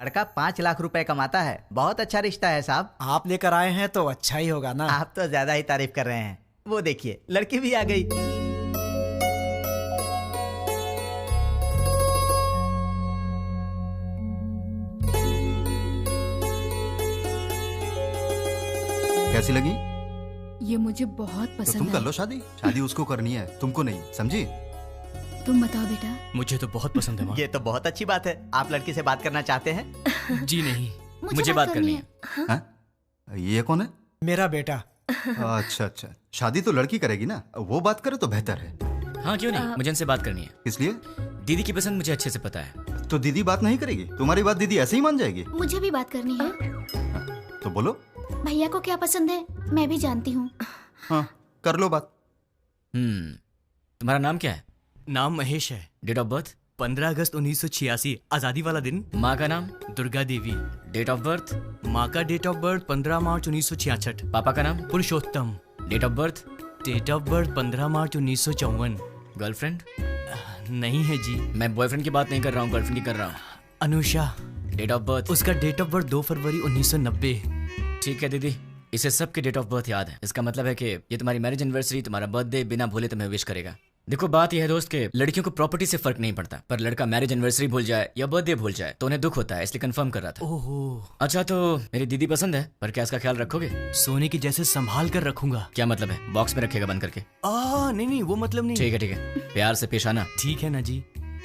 लड़का 5 लाख रुपए कमाता है। बहुत अच्छा रिश्ता है साहब। आप लेकर आए हैं तो अच्छा ही होगा ना। आप तो ज्यादा ही तारीफ कर रहे हैं। वो देखिए लड़की भी आ गई। कैसी लगी? ये मुझे बहुत तो पसंद तुम कर है। लो शादी। शादी उसको करनी है, तुमको नहीं, समझी? तुम बताओ बेटा। मुझे तो बहुत पसंद है माँ। ये तो बहुत अच्छी बात है। आप लड़की से बात करना चाहते हैं? जी नहीं, मुझे बात करनी है। हाँ? ये कौन है? मेरा बेटा। अच्छा अच्छा, शादी तो लड़की करेगी ना, वो बात करे तो बेहतर है। हाँ क्यों नहीं, मुझे इनसे बात करनी है। इसलिए दीदी की पसंद मुझे अच्छे से पता है। तो दीदी बात नहीं करेगी? तुम्हारी बात दीदी ऐसे ही मान जाएगी? मुझे भी बात करनी है। तो बोलो। भैया को क्या पसंद है मैं भी जानती हूँ। हाँ कर लो बात। तुम्हारा नाम क्या है? नाम महेश है। Date of birth? 15 अगस्त 1986, आजादी वाला दिन। माँ का नाम? Durga Devi. Date of birth? माँ का डेट ऑफ बर्थ 15 मार्च 1966। पापा का नाम? Purushottam. Date of birth? Date of birth 15 मार्च 1954। गर्लफ्रेंड? नहीं है जी। मैं बॉयफ्रेंड की बात नहीं कर रहा हूँ, गर्लफ्रेंड की कर रहा हूँ। अनुषा। Date of birth? उसका डेट ऑफ बर्थ 2 फरवरी 1990। ठीक है दीदी, इसे सबके डेट ऑफ बर्थ याद है। इसका मतलब है कि ये तुम्हारी मैरिज एनिवर्सरी, तुम्हारा बर्थडे बिना भूले तुम्हें विश करेगा। देखो बात यह है दोस्त के लड़कियों को प्रॉपर्टी से फर्क नहीं पड़ता, पर लड़का मैरिज एनिवर्सरी भूल जाए या बर्थडे भूल जाए तो उन्हें दुख होता है, इसलिए कंफर्म कर रहा था। ओहो। अच्छा तो मेरी दीदी पसंद है, पर क्या इसका ख्याल रखोगे? सोने की जैसे संभाल कर रखूंगा। क्या मतलब है? बॉक्स में रखेगा बंद करके? नहीं वो मतलब नहीं। ठीक है, प्यार से पेश आना। ठीक है ना जी।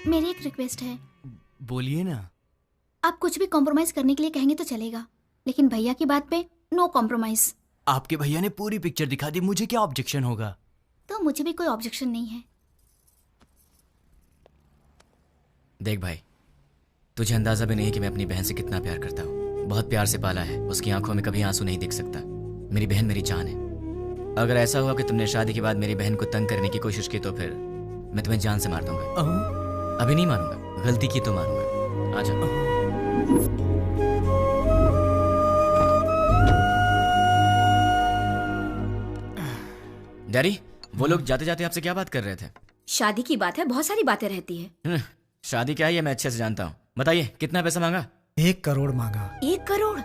मेरी एक रिक्वेस्ट है। बोलिए ना। आप कुछ भी कॉम्प्रोमाइज करने के लिए कहेंगे तो चलेगा, लेकिन भैया की बात पे नो कॉम्प्रोमाइज। आपके भैया ने पूरी पिक्चर दिखा दी, मुझे क्या ऑब्जेक्शन होगा? तो मुझे भी कोई ऑब्जेक्शन नहीं है। देख भाई, तुझे अंदाजा भी नहीं है कि मैं अपनी बहन से कितना प्यार करता हूँ। बहुत प्यार से पाला है, उसकी आंखों में कभी आंसू नहीं दिख सकता। मेरी बहन मेरी जान है। अगर ऐसा हुआ कि तुमने शादी के बाद मेरी बहन को तंग करने की कोशिश की तो फिर मैं तुम्हें जान से मार दूंगा। अभी नहीं मारूंगा, गलती की तो मारूंगा। आजा। डैडी, वो लोग जाते जाते आपसे क्या बात कर रहे थे? शादी की बात है, बहुत सारी बातें रहती है। शादी क्या है ये मैं अच्छे से जानता हूँ। बताइए कितना पैसा मांगा? 1 करोड़ मांगा। 1 करोड़?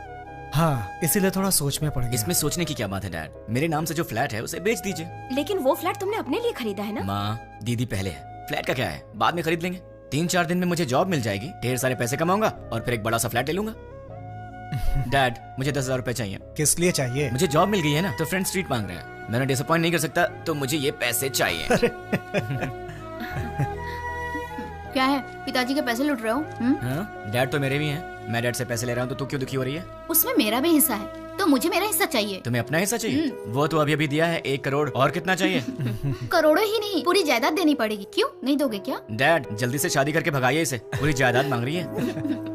हाँ, इसीलिए थोड़ा सोच में पड़ गया। इसमें सोचने की क्या बात है डैड? मेरे नाम से जो फ्लैट है उसे बेच दीजिए। लेकिन वो फ्लैट तुमने अपने लिए खरीदा है ना? माँ दीदी पहले है, फ्लैट का क्या है, बाद में खरीद लेंगे। 3-4 दिन में मुझे जॉब मिल जाएगी, ढेर सारे पैसे कमाऊंगा और फिर एक बड़ा सा फ्लैट ले लूंगा। डैड मुझे 10,000 रुपए चाहिए। किस लिए चाहिए? मुझे जॉब मिल गई है ना, तो फ्रेंड स्ट्रीट मांग रहे हैं। मैंने डिसअपॉइंट नहीं कर सकता, तो मुझे ये पैसे चाहिए। क्या है, पिताजी के पैसे लूट रहे हो? हाँ, डैड तो मेरे भी हैं। मैं डैड से पैसे ले रहा हूँ तो तू क्यों दुखी हो रही है? उसमें मेरा भी हिस्सा है, तो मुझे मेरा हिस्सा चाहिए। तुम्हें अपना हिस्सा चाहिए? वो तो अभी अभी दिया है 1 करोड़, और कितना चाहिए? करोड़ों ही नहीं, पूरी जायदाद देनी पड़ेगी। क्यों नहीं दोगे क्या? डैड जल्दी से शादी करके भगाइए इसे, पूरी जायदाद मांग रही है।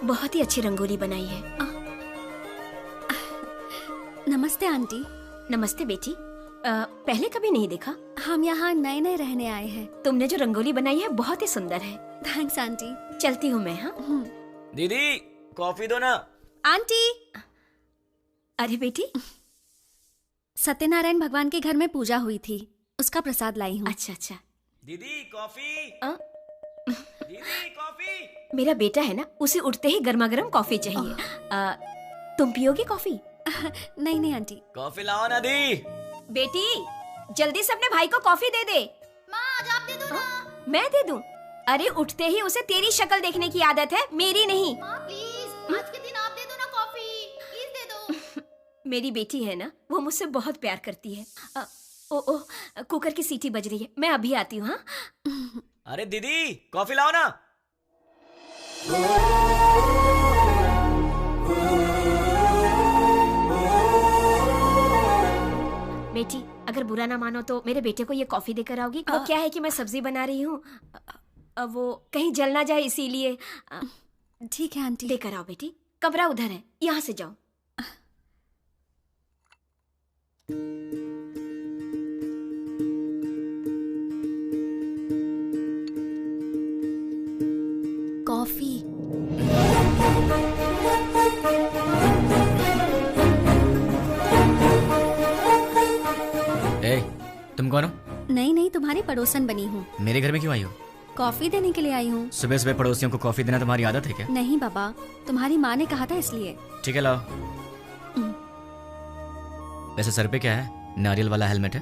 बहुत ही अच्छी रंगोली बनाई है। नमस्ते आंटी। नमस्ते बेटी। पहले कभी नहीं देखा। हम यहाँ नए नए रहने आए हैं। तुमने जो रंगोली बनाई है बहुत ही सुंदर है। Thanks aunty. चलती हूँ मैं। हाँ दीदी कॉफी दो ना। आंटी। अरे बेटी, सत्यनारायण भगवान के घर में पूजा हुई थी, उसका प्रसाद लाई हूँ। अच्छा अच्छा। दीदी कॉफी। दीदी कॉफी। मेरा बेटा है ना, उसे उठते ही गर्मा गर्म कॉफी चाहिए। तुम पियोगी कॉफी? नहीं नहीं आंटी। कॉफी लाओ ना दी। बेटी जल्दी से अपने भाई को कॉफी दे दे। माँ आज आप दे दो ना। मैं दे दूं? अरे उठते ही उसे तेरी शक्ल देखने की आदत है, मेरी नहीं। माँ प्लीज आज के दिन आप दे दो ना कॉफी, प्लीज दे दो। मेरी बेटी है ना, वो मुझसे बहुत प्यार करती है। ओ कुकर की सीटी बज रही है, मैं अभी आती हूँ। हाँ अरे दीदी कॉफी लाओ ना। बेटी अगर बुरा ना मानो तो मेरे बेटे को ये कॉफी देकर आओगी? वो क्या है कि मैं सब्जी बना रही हूँ, वो कहीं जल ना जाए इसीलिए। ठीक है आंटी। देकर आओ बेटी। कमरा उधर है, यहाँ से जाओ। तुम कौन हो? नहीं नहीं, तुम्हारी पड़ोसन बनी हूँ। मेरे घर में क्यों आई हो? कॉफी देने के लिए आई हूँ। सुबह सुबह पड़ोसियों को कॉफी देना तुम्हारी आदत है क्या? नहीं बाबा, तुम्हारी माँ ने कहा था इसलिए। ठीक है, लाओ। वैसे सर पे क्या है? नारियल वाला हेलमेट है?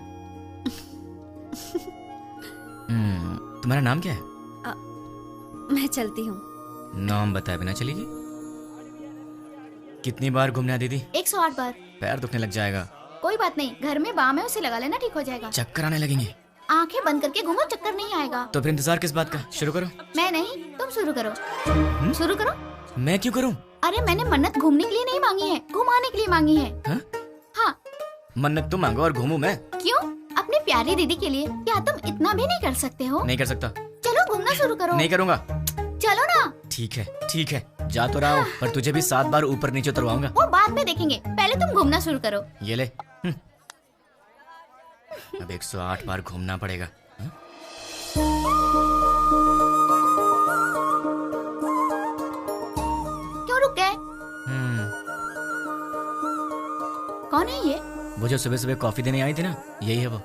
तुम्हारा नाम क्या है? मैं चलती हूँ। नाम बताए बिना चलेगी? कितनी बार घूमना है दीदी? 108 बार। पैर दुखने लग जाएगा। कोई बात नहीं, घर में बाम है, उसे लगा लेना, ठीक हो जाएगा। चक्कर आने लगेंगे। आंखें बंद करके घूमो, चक्कर नहीं आएगा। तो फिर इंतजार किस बात का? शुरू करो। मैं नहीं, तुम शुरू करो। शुरू करो। मैं क्यों करूं? अरे मैंने मन्नत घूमने के लिए नहीं मांगी है, घुमाने के लिए मांगी है। हाँ? हाँ। मन्नत तुम मांगो और घूमूं मैं? क्यों? अपनी प्यारी दीदी के लिए। क्या तुम इतना भी नहीं कर सकते हो? नहीं कर सकता। चलो घूमना शुरू करो। नहीं करूंगा। चलो ना। ठीक है ठीक है, जा तो रहा हूँ, पर तुझे भी 7 बार ऊपर नीचे उतरवाऊंगा। वो बाद में देखेंगे, पहले तुम घूमना शुरू करो। ये ले। अब 108 बार घूमना पड़ेगा। क्यों रुक गए? कौन है ये? वो जो सुबह सुबह कॉफी देने आई थी ना, यही है वो।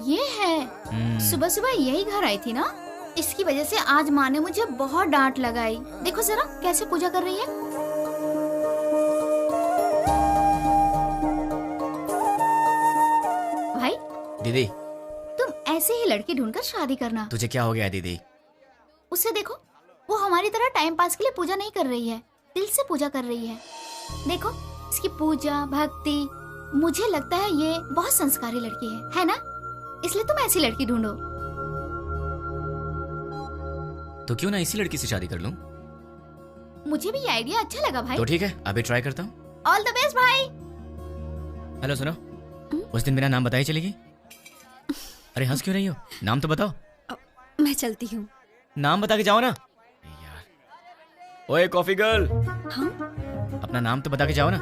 ये है। सुबह सुबह यही घर आई थी ना, इसकी वजह से आज माँ ने मुझे बहुत डांट लगाई। देखो जरा कैसे पूजा कर रही है। भाई दीदी, तुम ऐसे ही लड़की ढूंढकर शादी करना। तुझे क्या हो गया दीदी? उसे देखो, वो हमारी तरह टाइम पास के लिए पूजा नहीं कर रही है, दिल से पूजा कर रही है। देखो इसकी पूजा भक्ति, मुझे लगता है ये बहुत संस्कारी लड़की है ना? इसलिए तुम ऐसी लड़की ढूंढो। तो क्यों ना इसी लड़की से शादी कर लूं? मुझे भी ये आइडिया अच्छा लगा भाई। तो ठीक है, अभी ट्राई करता हूँ। ऑल द बेस्ट भाई। हेलो सुनो, उस दिन मेरा नाम बताई चलेगी? अरे हंस क्यों रही हो? नाम तो बताओ। मैं चलती हूँ। नाम बता के जाओ ना यार। ओए कॉफी गर्ल। हाँ? अपना नाम तो बता के जाओ ना।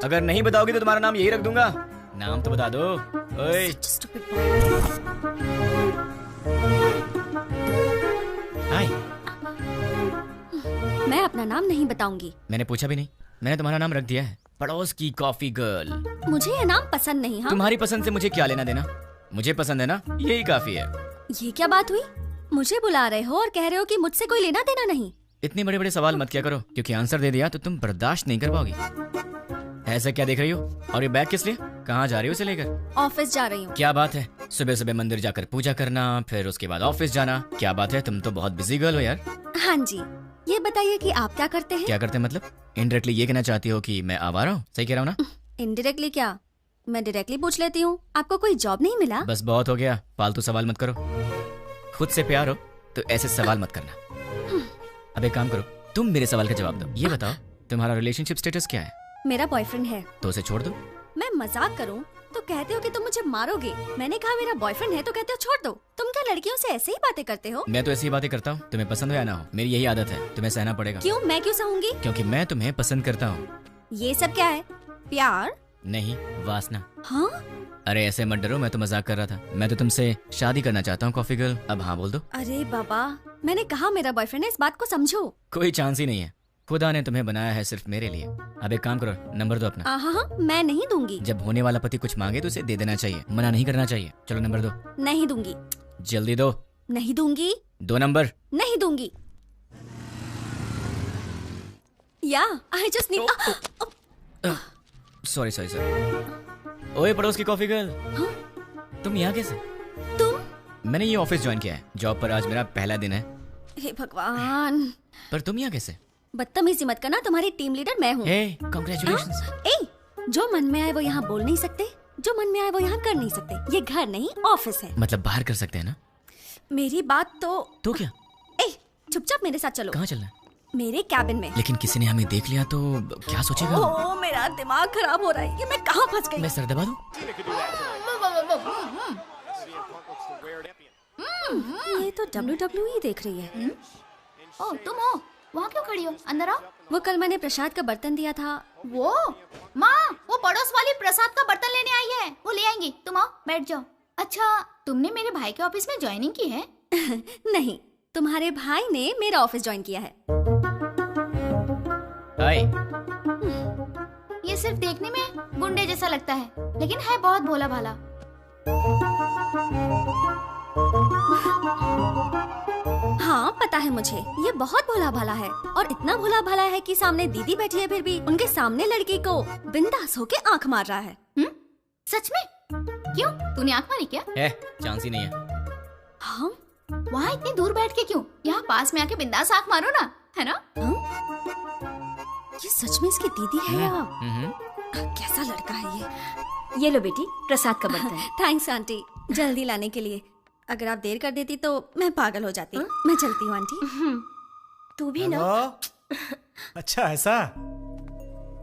अगर नहीं बताओगी तो तुम्हारा नाम यही रख दूंगा। नाम तो बता दो। ओए हाय। मैं अपना नाम नहीं बताऊंगी। मैंने पूछा भी नहीं, मैंने तुम्हारा नाम रख दिया है, पड़ोस की कॉफी गर्ल। मुझे ये नाम पसंद नहीं। हाँ? तुम्हारी पसंद से मुझे क्या लेना देना? मुझे पसंद है ना, यही काफी है। ये क्या बात हुई? मुझे बुला रहे हो और कह रहे हो कि मुझसे कोई लेना देना नहीं। इतने बड़े बड़े सवाल मत किया करो, क्योंकि आंसर दे दिया तो तुम बर्दाश्त नहीं कर पाओगी। ऐसा क्या देख रही हो? और ये बैग किस लिए? कहाँ जा रही हो इसे लेकर? ऑफिस जा रही हूँ। क्या बात है, सुबह सुबह मंदिर जाकर पूजा करना, फिर उसके बाद ऑफिस जाना। क्या बात है, तुम तो बहुत बिजी गर्ल हो यार। हाँ जी, ये बताइए कि आप क्या करते हैं? क्या करते हैं मतलब? इनडायरेक्टली ये कहना चाहती हो कि मैं आवारा हूँ? सही कह रहा हूँ ना? इनडायरेक्टली क्या, मैं डायरेक्टली पूछ लेती हूँ। आपको कोई जॉब नहीं मिला? बस बहुत हो गया, फालतू सवाल मत करो। खुद से प्यार हो तो ऐसे सवाल मत करना। अब एक काम करो, तुम मेरे सवाल का जवाब दो। ये बताओ, तुम्हारा रिलेशनशिप स्टेटस क्या है? मेरा बॉयफ्रेंड है। तो उसे छोड़ दो। मैं मजाक करूं तो कहते हो कि तुम मुझे मारोगे। मैंने कहा मेरा बॉयफ्रेंड है तो कहते हो छोड़ दो। तुम क्या लड़कियों से ऐसे ही बातें करते हो? मैं तो ऐसी ही बातें करता हूँ, तुम्हें पसंद हो या ना हो, मेरी यही आदत है, तुम्हें सहना पड़ेगा। क्यों? मैं क्यों सहूंगी? क्योंकि मैं तुम्हें पसंद करता हूँ। ये सब क्या है? प्यार नहीं, वासना। हाँ? अरे ऐसे मत डरो, मैं तो मजाक कर रहा था। मैं तो तुमसे शादी करना चाहता हूँ कॉफी गर्ल, अब हाँ बोल दो। अरे बाबा, मैंने कहा मेरा बॉयफ्रेंड है, इस बात को समझो। कोई चांस ही नहीं है, खुदा ने तुम्हें बनाया है सिर्फ मेरे लिए। अब एक काम करो, नंबर दो अपना। हाँ, मैं नहीं दूंगी। जब होने वाला पति कुछ मांगे तो उसे दे देना चाहिए, मना नहीं करना चाहिए। चलो नंबर दो। नहीं दूंगी। जल्दी दो। नहीं दूंगी। 2 नंबर। नहीं दूंगी। या I just need. Sorry sorry sorry. ओए पड़ोस की कॉफी गर्ल। हाँ? तुम यहाँ कैसे? तुम? मैंने ये ऑफिस ज्वाइन किया है, जॉब पर आज मेरा पहला दिन है। हे भगवान। पर तुम यहाँ कैसे? बदतमीजी मत करना, तुम्हारी टीम लीडर मैं हूँ। हे, कांग्रेचुलेशंस। जो मन में आए वो यहाँ बोल नहीं सकते, जो मन में आए वो यहाँ कर नहीं सकते। ये घर नहीं ऑफिस है। मतलब बाहर कर सकते हैं ना? मेरी बात तो क्या? चुपचाप मेरे साथ चलो। कहाँ चलना है? मेरे कैबिन में। लेकिन किसी ने हमें देख लिया तो क्या सोचेगा? ओह, मेरा दिमाग खराब हो रहा है, ये मैं कहाँ फंस गई? मैं सर दबा दूं? ये तो WWE देख रही है। ओह तुम हो, वहाँ क्यों खड़ी हो? अंदर आओ। वो कल मैंने प्रसाद का बर्तन दिया था। वो माँ, वो पड़ोस वाली प्रसाद का बर्तन लेने आई है, वो ले आएंगी। तुम आओ, बैठ जाओ। अच्छा, तुमने मेरे भाई के ऑफिस में ज्वाइनिंग की है? नहीं, तुम्हारे भाई ने मेरा ऑफिस ज्वाइन किया है। हाय। ये सिर्फ देखने में गुंडे जैसा लगता है, लेकिन है बहुत भोला भाला। हाँ पता है मुझे, ये बहुत भोला भाला है और इतना भोला भाला है कि सामने दीदी बैठी है फिर भी उनके सामने लड़की को बिंदास होके आंख मार रहा है। सच में? क्यों, तूने आंख मारी क्या? चांस ही नहीं है। हाँ? वहाँ इतनी दूर बैठ के क्यों? यहाँ पास में आके बिंदास आंख मारो ना, है ना? ये सच में इसकी दीदी है या कैसा लड़का है ये लो बेटी, प्रसाद का बर्तन। थैंक्स आंटी, जल्दी लाने के लिए। अगर आप देर कर देती तो मैं पागल हो जाती। मैं चलती हूँ आंटी। तू भी ना। अच्छा ऐसा?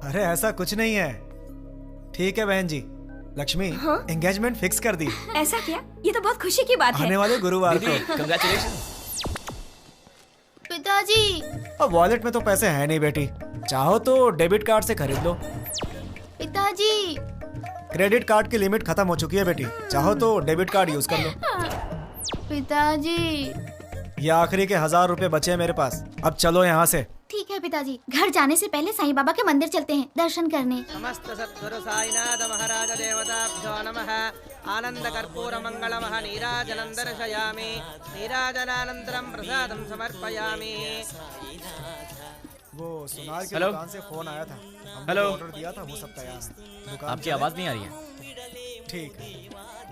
अरे ऐसा कुछ नहीं है। ठीक है बहन जी, लक्ष्मी एंगेजमेंट फिक्स कर दी। ऐसा क्या? ये तो बहुत खुशी की बात है। आने वाले गुरुवार को। कांग्रेचुलेशन। पिताजी। अब वॉलेट में तो पैसे हैं नहीं बेटी, चाहो तो डेबिट कार्ड से खरीद लो। पिताजी। क्रेडिट कार्ड की लिमिट खत्म हो चुकी है बेटी, चाहो तो डेबिट कार्ड यूज कर लो। पिताजी। ये आखिरी के 1000 रुपए बचे हैं मेरे पास, अब चलो यहाँ से। ठीक है पिताजी, घर जाने से पहले साईं बाबा के मंदिर चलते हैं दर्शन करने। समस्त सद्गुरु साईनाथ महाराज देवताभ्यो नमः। आनंद कर्पूर मंगलमः नीराजनं दर्शयामि। नीराजनानन्तरं प्रसादं समर्पयामि। वो सोनार की हेलो? दुकान से फोन आया था, हेलो? ऑर्डर दिया था, वो सब तैयार है। दुकान आपकी आवाज नहीं आ रही है। ठीक है।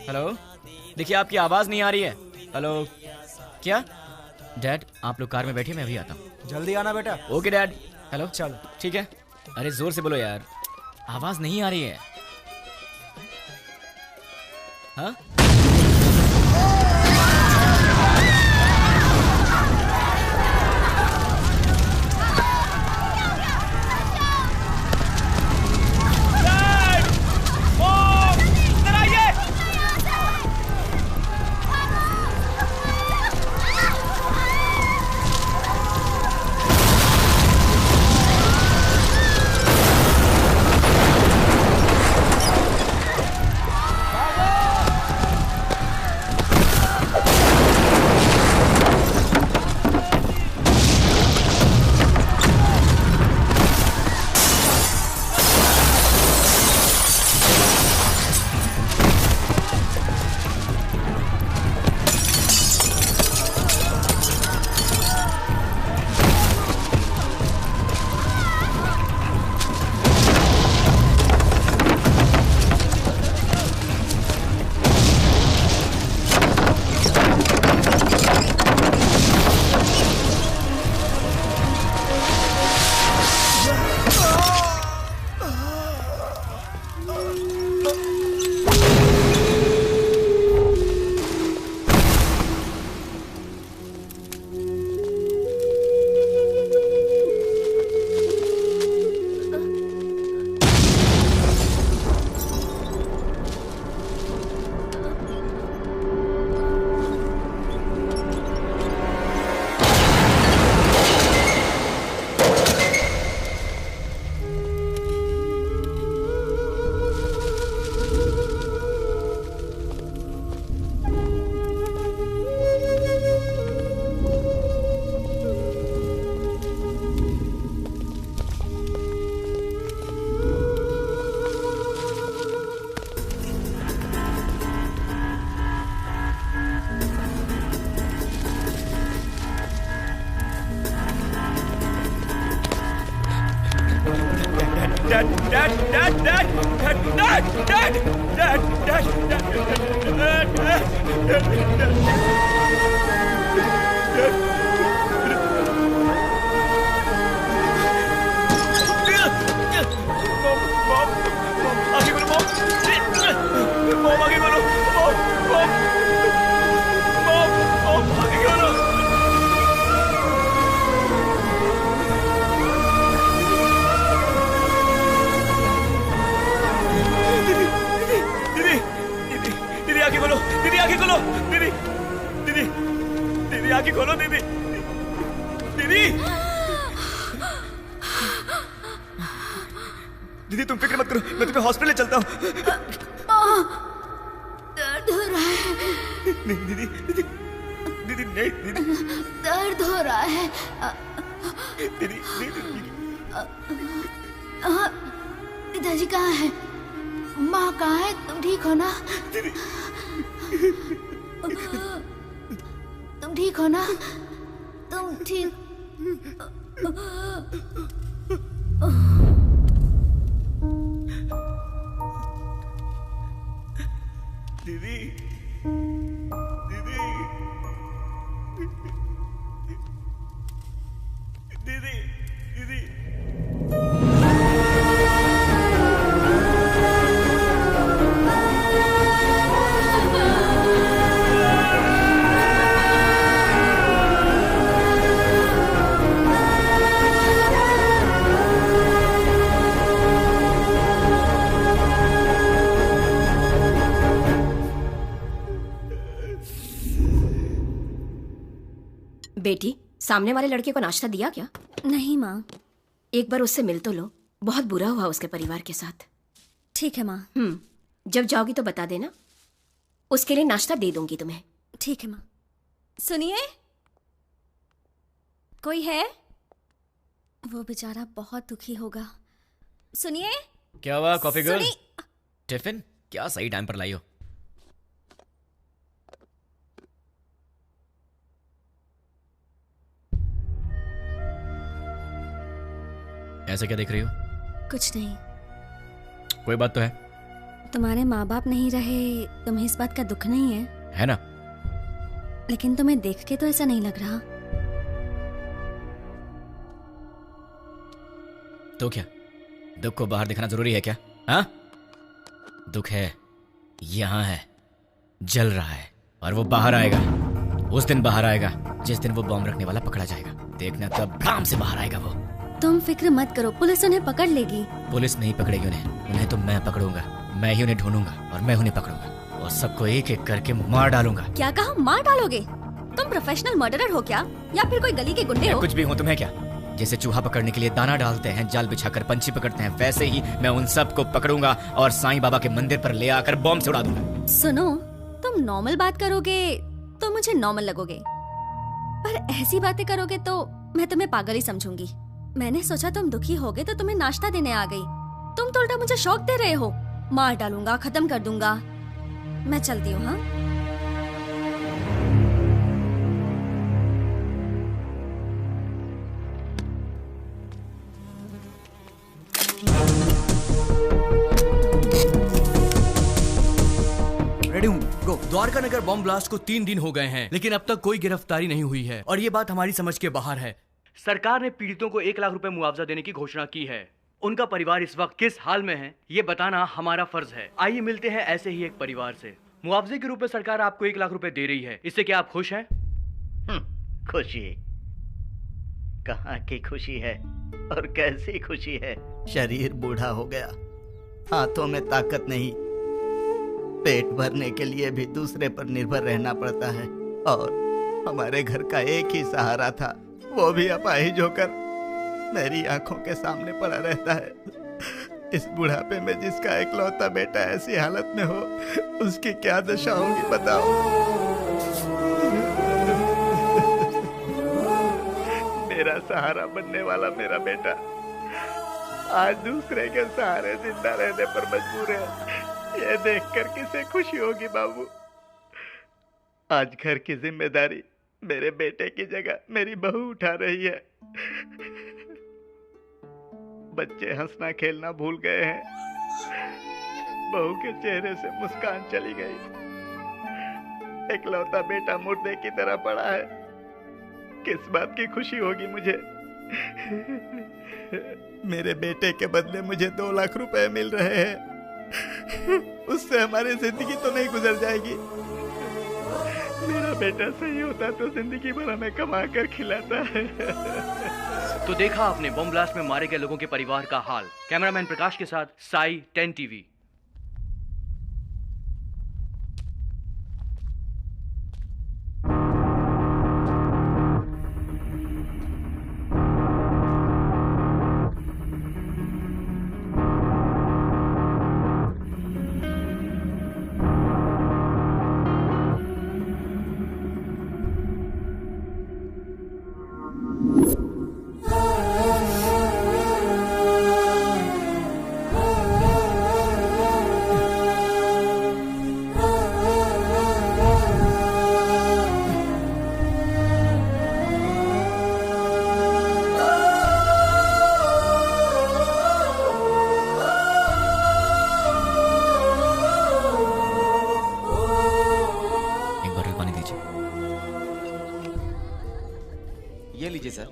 हेलो, देखिए आपकी आवाज नहीं आ रही है। हेलो, क्या डैड? आप लोग कार में बैठिए, मैं अभी आता हूँ। जल्दी आना बेटा। Okay dad. हेलो, चलो ठीक है। अरे जोर से बोलो यार, आवाज नहीं आ रही है। हाँ? दीदी तुम फिक्र मत करो, मैं तुम्हें हॉस्पिटल ले चलता हूँ। दर्द हो रहा है। नहीं दीदी, दीदी, दीदी नहीं दीदी। दर्द हो रहा है। दीदी, दीदी। पिताजी कहाँ है? माँ कहाँ है? तुम ठीक हो ना? दीदी, तुम ठीक हो ना? तुम ठीक? दीदी, दीदी, दीदी, दीदी। बेटी, सामने वाले लड़के को नाश्ता दिया क्या? नहीं माँ। एक बार उससे मिल तो लो, बहुत बुरा हुआ उसके परिवार के साथ। ठीक है माँ। जब जाओगी तो बता देना, उसके लिए नाश्ता दे दूंगी तुम्हें। ठीक है माँ। सुनिए, कोई है? वो बेचारा बहुत दुखी होगा। सुनिए। क्या हुआ कॉफी गर्ल? टिफिन क्या सही टाइम पर लाई हो? ऐसे क्या देख रही हो? कुछ नहीं। कोई बात तो है? तुम्हारे माँ बाप नहीं रहे, तुम्हें इस बात का दुख नहीं है? है ना। लेकिन तुम्हें देख के तो ऐसा नहीं लग रहा। तो क्या दुख को बाहर दिखाना जरूरी है क्या? हाँ, दुख है, यहां है, जल रहा है, और वो बाहर आएगा। उस दिन बाहर आएगा जिस दिन वो बॉम्ब रखने वाला पकड़ा जाएगा। देखना तब भ्राम से बाहर आएगा वो। तुम फिक्र मत करो, पुलिस उन्हें पकड़ लेगी। पुलिस नहीं पकड़ेगी उन्हें तो मैं पकड़ूंगा। मैं ही उन्हें ढूंढूंगा और मैं उन्हें पकड़ूंगा और सबको एक एक करके मार डालूंगा। क्या कहा? मार डालोगे? तुम प्रोफेशनल मर्डरर हो क्या, या फिर कोई गली के गुंडे हो? कुछ भी हूँ, तुम्हें क्या? जैसे चूहा पकड़ने के लिए दाना डालते हैं, जाल बिछाकर पंछी पकड़ते हैं, वैसे ही मैं उन सबको पकड़ूंगा और साईं बाबा के मंदिर पर ले आकर बॉम्ब से उड़ा दूंगा। सुनो, तुम नॉर्मल बात करोगे तो मुझे नॉर्मल लगोगे, पर ऐसी बातें करोगे तो मैं तुम्हें पागल ही समझूंगी। मैंने सोचा तुम दुखी होगे तो तुम्हें नाश्ता देने आ गई, तुम तो उल्टा मुझे शौक दे रहे हो। मार डालूंगा, खत्म कर दूंगा। मैं चलती हूँ। हाँ, रेडी हूँ, गो। द्वारका नगर बॉम्ब ब्लास्ट को 3 दिन हो गए हैं, लेकिन अब तक कोई गिरफ्तारी नहीं हुई है और ये बात हमारी समझ के बाहर है। सरकार ने पीड़ितों को 1 लाख रुपए मुआवजा देने की घोषणा की है। उनका परिवार इस वक्त किस हाल में है, ये बताना हमारा फर्ज है। आइए मिलते हैं ऐसे ही एक परिवार से। मुआवजे के रूप में सरकार आपको 1 लाख रुपए दे रही है, इससे क्या आप खुश हैं? खुशी कहाँ की खुशी है और कैसी खुशी है? शरीर बूढ़ा हो गया, हाथों में ताकत नहीं, पेट भरने के लिए भी दूसरे पर निर्भर रहना पड़ता है, और हमारे घर का एक ही सहारा था, वो भी अपाहिज होकर मेरी आंखों के सामने पड़ा रहता है। इस बुढ़ापे में जिसका इकलौता बेटा ऐसी हालत में हो, उसकी क्या दशा होगी बताओ। मेरा सहारा बनने वाला मेरा बेटा आज दूसरे के सहारे जिंदा रहने पर मजबूर है। ये देखकर किसे खुशी होगी बाबू। आज घर की जिम्मेदारी मेरे बेटे की जगह मेरी बहू उठा रही है। बच्चे हंसना खेलना भूल गए हैं, बहू के चेहरे से मुस्कान चली गई। इकलौता बेटा मुर्दे की तरह पड़ा है, किस बात की खुशी होगी मुझे। मेरे बेटे के बदले मुझे 2 लाख रुपए मिल रहे हैं, उससे हमारी जिंदगी तो नहीं गुजर जाएगी। मेरा बेटा सही होता तो जिंदगी भर हमें कमा कर खिलाता है। तो देखा आपने बॉम्ब ब्लास्ट में मारे गए लोगों के परिवार का हाल। कैमरामैन प्रकाश के साथ साई, 10 टीवी। सर।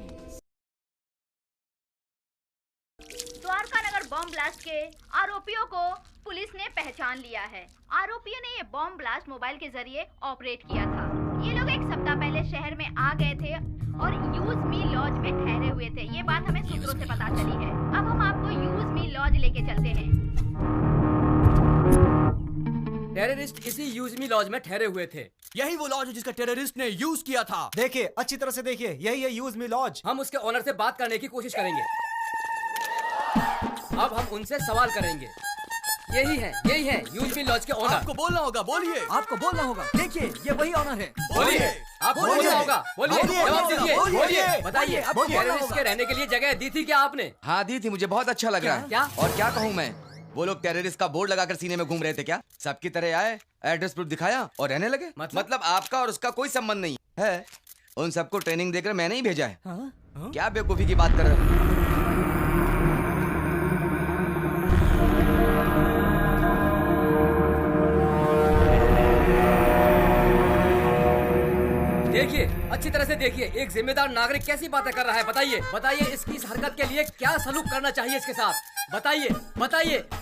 द्वारका नगर बॉम्ब ब्लास्ट के आरोपियों को पुलिस ने पहचान लिया है। आरोपियों ने ये बॉम्ब ब्लास्ट मोबाइल के जरिए ऑपरेट किया था। ये लोग एक सप्ताह पहले शहर में आ गए थे और यूज मी लॉज में ठहरे हुए थे। ये बात हमें सूत्रों से पता चली है। अब हम आपको यूज मी लॉज लेके चलते हैं। टेररिस्ट इसी यूज मी लॉज में ठहरे हुए थे। यही वो लॉज है जिसका टेररिस्ट ने यूज किया था। देखिए, अच्छी तरह से देखिए, यही है यूज मी लॉज। हम उसके ओनर से बात करने की कोशिश करेंगे। अब हम उनसे सवाल करेंगे। यही है यूज मी लॉज के ओनर। आपको बोलना होगा, बोलिए। आपको बोलना होगा। देखिए, ये वही ओनर है। बोलिए। आपको बोलना होगा, बोलिए। जवाब दीजिए, बोलिए। बताइए, टेररिस्ट के रहने के लिए जगह दी थी क्या आपने? हाँ दी थी, मुझे बहुत अच्छा लग रहा है। क्या? और क्या कहूँ मैं, वो लोग टेररिस्ट का बोर्ड लगाकर सीने में घूम रहे थे क्या? सबकी तरह आए, एड्रेस प्रूफ दिखाया और रहने लगे। मतलब आपका और उसका कोई संबंध नहीं है। उन सबको ट्रेनिंग देकर मैंने ही भेजा है। क्या बेवकूफी की बात कर रहे हो? देखिए, अच्छी तरह से देखिए, एक जिम्मेदार नागरिक कैसी बातें कर रहा है। बताइए इसकी इस हरकत के लिए क्या सलूक करना चाहिए इसके साथ। बताइए,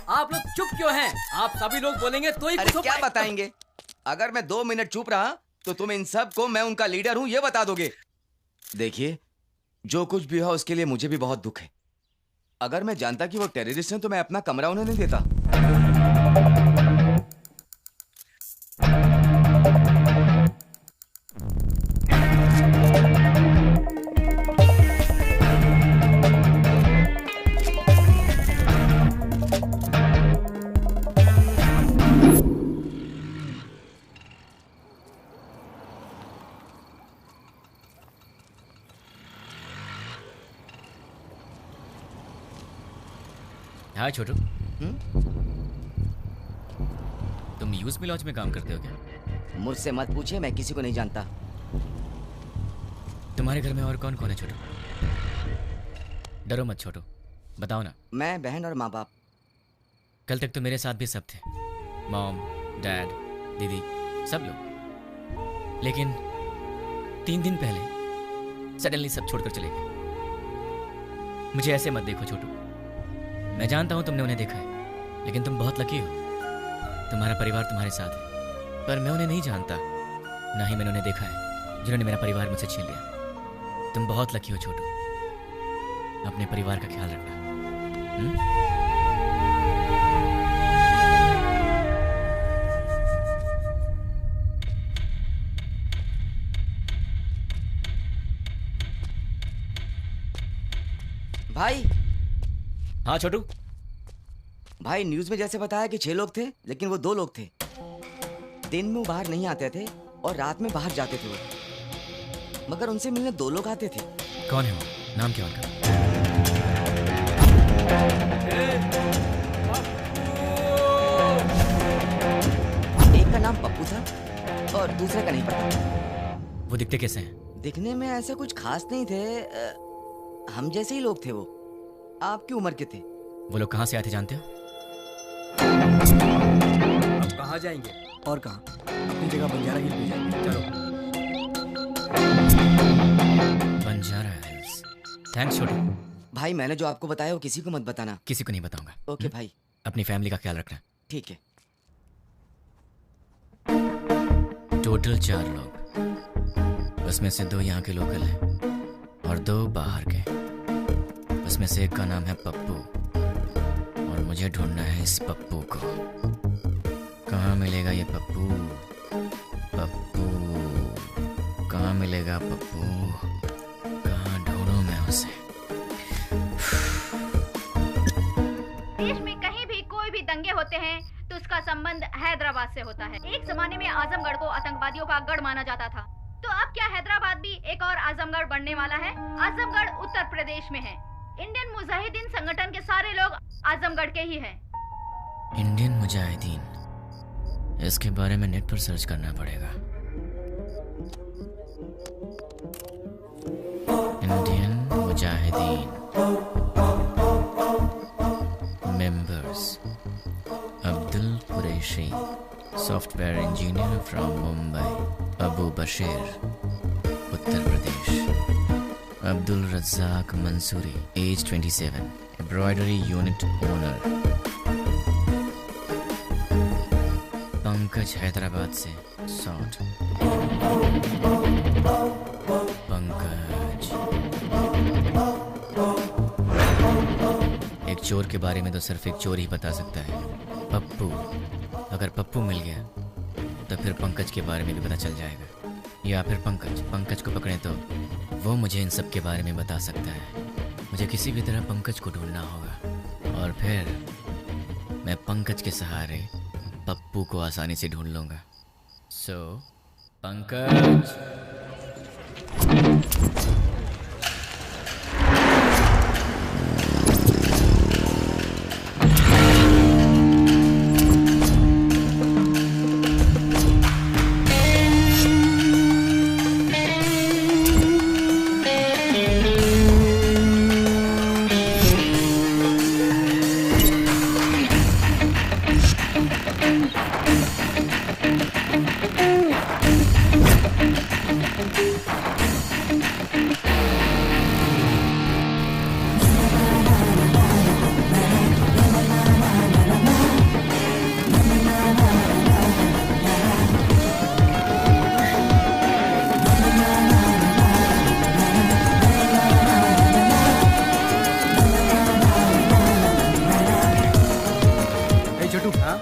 आप लोग चुप क्यों हैं? आप सभी लोग बोलेंगे तो ही कुछ हो क्या बताएंगे? अगर मैं 2 मिनट चुप रहा तो तुम इन सब को मैं उनका लीडर हूँ ये बता दोगे। देखिए, जो कुछ भी हुआ उसके लिए मुझे भी बहुत दुख है। अगर मैं जानता कि वो टेररिस्ट हैं तो मैं अपना कमरा उन्हें नहीं देता। हाँ छोटू, तुम यूज मी लॉज में काम करते हो क्या? मुझसे मत पूछिए, मैं किसी को नहीं जानता। तुम्हारे घर में और कौन कौन है छोटू? डरो मत छोटू, बताओ ना। मैं, बहन और माँ बाप। कल तक तो मेरे साथ भी सब थे, मॉम, डैड, दीदी, सब लोग। लेकिन 3 दिन पहले सडनली सब छोड़कर चले गए। मुझे ऐसे मत देखो छोटू, मैं जानता हूं तुमने उन्हें देखा है, लेकिन तुम बहुत लकी हो। तुम्हारा परिवार तुम्हारे साथ है, पर मैं उन्हें नहीं जानता, ना ही मैंने उन्हें देखा है जिन्होंने मेरा परिवार मुझसे छीन लिया। तुम बहुत लकी हो छोटू, अपने परिवार का ख्याल रखना। भाई। हाँ छोटू। भाई, न्यूज में जैसे बताया कि 6 लोग थे, लेकिन वो 2 लोग थे। दिन में वो बाहर नहीं आते थे और रात में बाहर जाते थे वो, मगर उनसे मिलने 2 लोग आते थे। कौन है वो? नाम क्या उनका? एक का नाम पप्पू था और दूसरे का नहीं पता। वो दिखते कैसे हैं? दिखने में ऐसा कुछ खास नहीं थे, हम जैसे ही लोग थे। वो आपकी उम्र के थे। वो लोग कहाँ से आते जानते हो? अब कहाँ जाएंगे? और कहाँ? अपनी जगह बंजारा हिल पे जाएंगे। चलो। बंजारा हिल्स। थैंक्स छोटू। भाई, मैंने जो आपको बताया वो किसी को मत बताना। किसी को नहीं बताऊंगा। ओके भाई। अपनी फैमिली का ख्याल रखना। ठीक है। टोटल 4 लोग, उसमें से 2 यहाँ के लोकल हैं और 2 बाहर के। उसमें से एक का नाम है पप्पू और मुझे ढूंढना है इस पप्पू को। कहाँ मिलेगा ये पप्पू? कहाँ मिलेगा पप्पू? कहाँ ढूंढूं मैं उसे? देश में कहीं भी कोई भी दंगे होते हैं तो उसका संबंध हैदराबाद से होता है। एक जमाने में आजमगढ़ को आतंकवादियों का गढ़ माना जाता था, तो अब क्या हैदराबाद भी एक और आजमगढ़ बनने वाला है? आजमगढ़ उत्तर प्रदेश में है। इंडियन मुजाहिदीन संगठन के सारे लोग आजमगढ़ के ही हैं। इंडियन मुजाहिदीन, इसके बारे में नेट पर सर्च करना पड़ेगा। Indian Mujahideen members: Abdul Qureshi, software engineer from Mumbai, Abu Bashir, Uttar Pradesh, Abdul Razak Mansuri, age 27, embroidery unit owner. Pankaj Hyderabad से 60। पंकज। एक चोर के बारे में तो सिर्फ एक चोर ही बता सकता है, पप्पू। अगर पप्पू मिल गया तो फिर पंकज के बारे में भी पता चल जाएगा, या फिर पंकज को पकड़े तो वो मुझे इन सब के बारे में बता सकता है। मुझे किसी भी तरह पंकज को ढूंढना होगा और फिर मैं पंकज के सहारे पप्पू को आसानी से ढूंढ लूंगा। सो पंकज।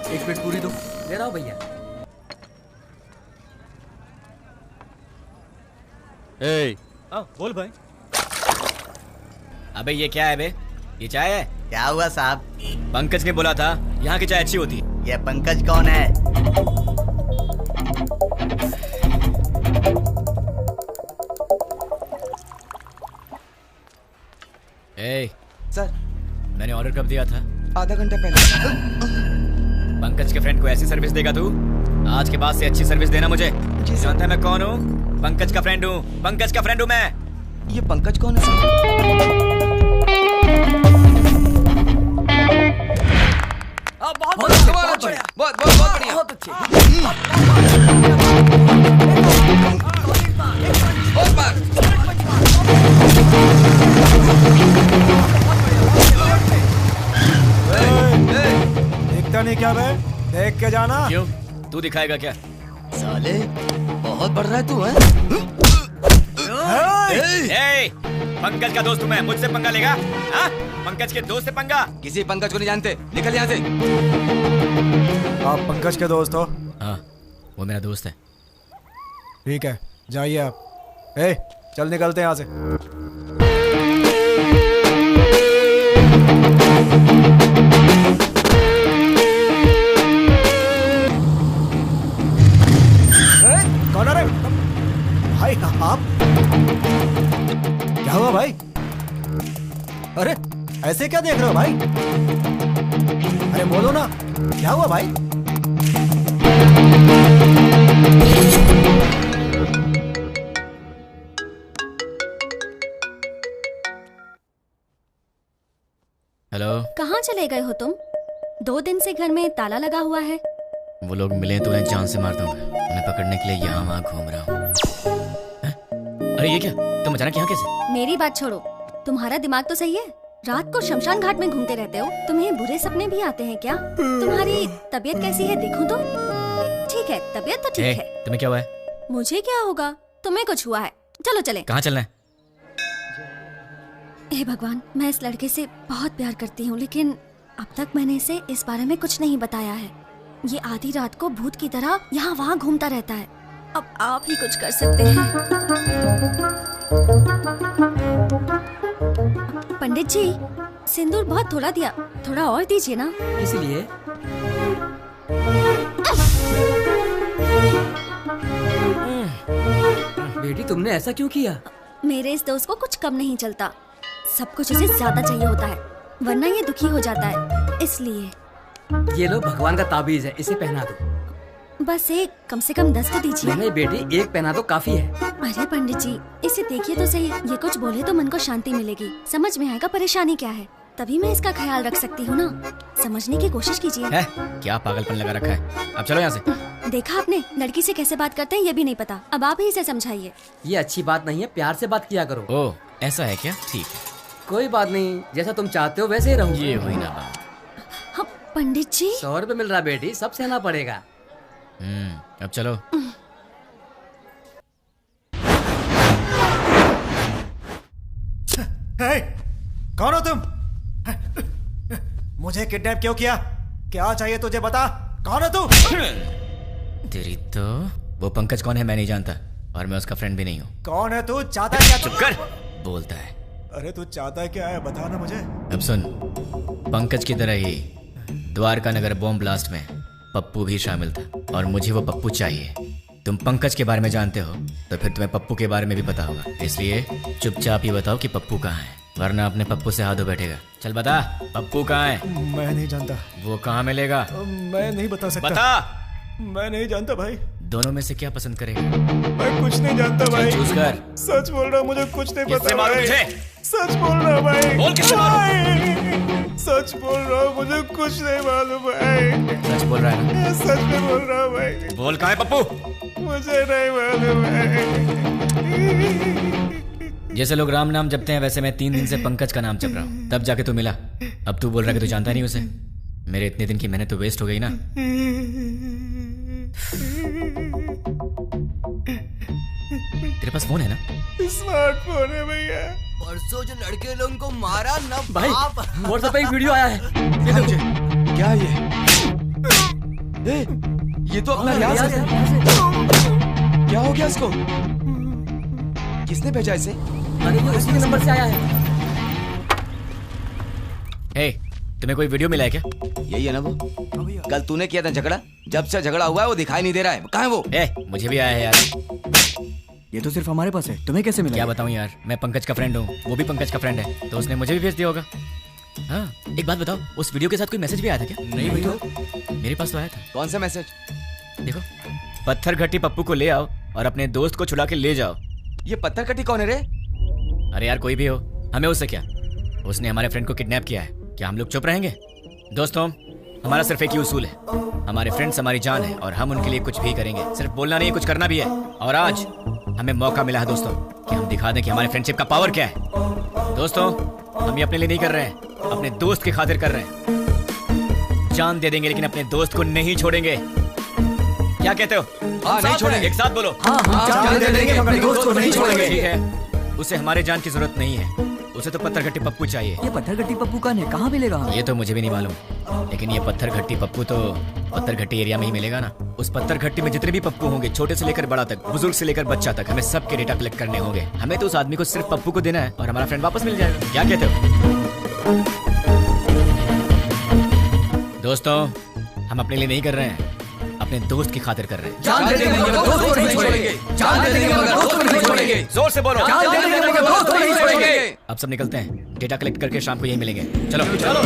एक प्लेट पूरी दो। ले रहा हूँ भैया। बोल भाई। अबे ये क्या है बे? ये चाय है? क्या हुआ साहब? पंकज ने बोला था यहाँ की चाय अच्छी होती। ये पंकज कौन है? सर, मैंने ऑर्डर कब दिया था? आधा घंटा पहले। पंकज के फ्रेंड को ऐसी सर्विस देगा तू? आज के बाद से अच्छी सर्विस देना मुझे। जानता है मैं कौन हूँ? पंकज का फ्रेंड हूँ। पंकज का फ्रेंड हूँ मैं। ये पंकज कौन है? बहुत बढ़िया। बहुत अच्छे। दिखता नहीं क्या बे? देख के जाना। क्यों? तू दिखाएगा क्या? साले बहुत बढ़ रहा है तू, है? पंकज का दोस्त हूँ मैं, मुझसे पंगा लेगा? हाँ? पंकज के दोस्त से पंगा? किसी पंकज को नहीं जानते, निकल यहाँ से। आप पंकज के दोस्त हो? हाँ, वो मेरा दोस्त है। ठीक है, जाइए आप। चल निकलते हैं यहाँ से। कौन है रे? भाई आप? क्या हुआ भाई? अरे ऐसे क्या देख रहे हो भाई? अरे बोलो ना, क्या हुआ भाई? हेलो। कहाँ चले गए हो तुम? 2 दिन से घर में ताला लगा हुआ है। वो लोग मिले तो उन्हें जान से मार दूंगा। उन्हें पकड़ने के लिए यहाँ वहाँ घूम रहा हूँ। अरे ये क्या? तुम अचानक यहाँ कैसे? मेरी बात छोड़ो, तुम्हारा दिमाग तो सही है? रात को शमशान घाट में घूमते रहते हो। तुम्हें बुरे सपने भी आते हैं क्या? तुम्हारी तबीयत कैसी है देखूं तो? ठीक है, तबीयत तो ठीक है। तुम्हें क्या हुआ है? मुझे क्या होगा? तुम्हें कुछ हुआ है। चलो चले। कहाँ चलना है? हे भगवान, मैं इस लड़के से बहुत प्यार करती हूँ, लेकिन अब तक मैंने इसे इस बारे में कुछ नहीं बताया है। ये आधी रात को भूत की तरह यहाँ वहाँ घूमता रहता है। अब आप ही कुछ कर सकते हैं। पंडित जी, सिंदूर बहुत थोड़ा दिया, थोड़ा और दीजिए ना। इसलिए बेटी तुमने ऐसा क्यों किया? मेरे इस दोस्त को कुछ कम नहीं चलता, सब कुछ इसे ज्यादा चाहिए होता है, वरना ये दुखी हो जाता है, इसलिए। ये लो भगवान का ताबीज है, इसे पहना दो। बस एक, कम से कम 10 तो दीजिए। नहीं बेटी, एक पहना दो काफी है। अरे पंडित जी, इसे देखिए तो सही, ये कुछ बोले तो मन को शांति मिलेगी, समझ में आएगा परेशानी क्या है, तभी मैं इसका ख्याल रख सकती हूँ ना। समझने की कोशिश कीजिए। क्या पागलपन लगा रखा है? अब चलो यहाँ से। देखा आपने, लड़की से कैसे बात करते हैं ये भी नहीं पता, अब आप ही इसे समझाइए। ये अच्छी बात नहीं है, प्यार से बात किया करो। ओह, ऐसा है क्या? ठीक है, कोई बात नहीं, जैसा तुम चाहते हो वैसे ही रहूंगा। ये हुई ना बात। हाँ, पंडित जी 100 रुपए मिल रहा बेटी, सब सहना पड़ेगा। अब चलो। हे, कौन हो तुम? मुझे किडनैप क्यों किया? क्या चाहिए तुझे, बता। कौन है तू? तेरी तो वो पंकज कौन है मैं नहीं जानता, और मैं उसका फ्रेंड भी नहीं हूँ। कौन है तू? चाहता है क्या? चुप कर, बोलता है। अरे तू चाहता है क्या है, बता ना मुझे। अब सुन, पंकज की तरह ही द्वारका नगर बॉम्ब ब्लास्ट में पप्पू भी शामिल था, और मुझे वो पप्पू चाहिए। तुम पंकज के बारे में जानते हो तो फिर तुम्हें पप्पू के बारे में भी पता होगा, इसलिए चुपचाप ही बताओ कि पप्पू कहाँ है, वरना अपने पप्पू से हाथ धो बैठेगा। चल बता, पप्पू कहाँ है? मैं नहीं जानता। वो कहाँ मिलेगा? मैं नहीं बता सकता। बता। मैं नहीं जानता भाई। दोनों में से क्या पसंद करेगा? मैं कुछ नहीं जानता भाई। चूज कर। सच बोल रहा हूँ, मुझे कुछ नहीं पता। किससे मालूम तुझे? सच बोल रहा हूँ भाई। बोल, किससे मालूम? सच बोल रहा हूँ, मुझे कुछ नहीं मालूम भाई। सच बोल रहा है ना? सच में बोल रहा हूँ भाई। बोल, कहाँ है पप्पू? मुझे नहीं मालूम भाई। जैसे लोग राम नाम जपते हैं, वैसे मैं 3 दिन से पंकज का नाम जप रहा हूँ, तब जाके तू मिला। अब तू बोल रहा है कि तू जानता नहीं उसे। मेरे इतने दिन की मेहनत तो वेस्ट हो गई ना। तेरे पास फोन है ना? स्मार्टफोन है भैया। परसों जो लड़के लोगों को मारा ना भाई, व्हाट्सएप पे एक वीडियो आया है, ये देखो। क्या ये? ये तो अपना रियाज है। क्या हो गया इसको? किसने भेजा इसे? अरे ये उसी के नंबर से आया है। हे, तुम्हें कोई वीडियो मिला है क्या? यही है ना वो? कल तूने किया था झगड़ा, जब से झगड़ा हुआ है वो दिखाई नहीं दे रहा है। कहाँ है वो? मुझे भी आया है यार। ये तो सिर्फ हमारे पास है, तुम्हें कैसे मिला? क्या बताऊं यार, मैं पंकज का फ्रेंड हूँ, वो भी पंकज का फ्रेंड है, तो उसने मुझे भी भेज दिया होगा। हाँ, एक बात बताओ, उस वीडियो के साथ कोई मैसेज भी आया था क्या? नहीं भैया, मेरे पास तो आया था। कौन सा मैसेज? देखो, पत्थर घट्टी पप्पू को ले आओ और अपने दोस्त को छुड़ा के ले जाओ। ये पत्थर घट्टी कौन है रे? अरे यार कोई भी हो, हमें उससे क्या? उसने हमारे फ्रेंड को किडनैप किया है, क्या हम लोग चुप रहेंगे? दोस्तों, हमारा सिर्फ एक ही उसूल है, हमारे फ्रेंड्स हमारी जान है और हम उनके लिए कुछ भी करेंगे। सिर्फ बोलना नहीं, कुछ करना भी है। और आज हमें मौका मिला है दोस्तों कि हम दिखा दें कि हमारे फ्रेंडशिप का पावर क्या है। दोस्तों, हम ये अपने लिए नहीं कर रहे हैं, अपने दोस्त की खातिर कर रहे हैं। जान दे देंगे लेकिन अपने दोस्त को नहीं छोड़ेंगे। क्या कहते हो? हाँ, नहीं छोड़ेंगे। एक साथ बोलो। हाँ, जान दे देंगे, अपने दोस्त को नहीं छोड़ेंगे। ठीक है, उसे हमारे जान की जरूरत नहीं है, उसे तो पत्थर घट्टी पप्पू चाहिए। ये पत्थर घट्टी पप्पू कहाँ मिलेगा? ये तो मुझे भी नहीं मालूम, लेकिन ये पत्थर घट्टी पप्पू तो पत्थर घट्टी एरिया में ही मिलेगा ना। उस पत्थर घट्टी में जितने भी पप्पू होंगे, छोटे से लेकर बड़ा तक, बुजुर्ग से लेकर बच्चा तक, हमें सबके डेटा कलेक्ट करने होंगे। हमें तो उस आदमी को सिर्फ पप्पू को देना है और हमारा फ्रेंड वापस मिल जाएगा। क्या कहते हो दोस्तों? हम अपने लिए नहीं कर रहे हैं, अपने दोस्त की खातिर कर रहे हैं। जान दे देंगे मगर दोस्त को नहीं छोड़ेंगे। जान दे देंगे मगर दोस्त को नहीं छोड़ेंगे। जोर से बोलो। जान दे देंगे मगर दोस्त को नहीं छोड़ेंगे। अब सब निकलते हैं, डेटा कलेक्ट करके शाम को यही मिलेंगे। चलो चलो।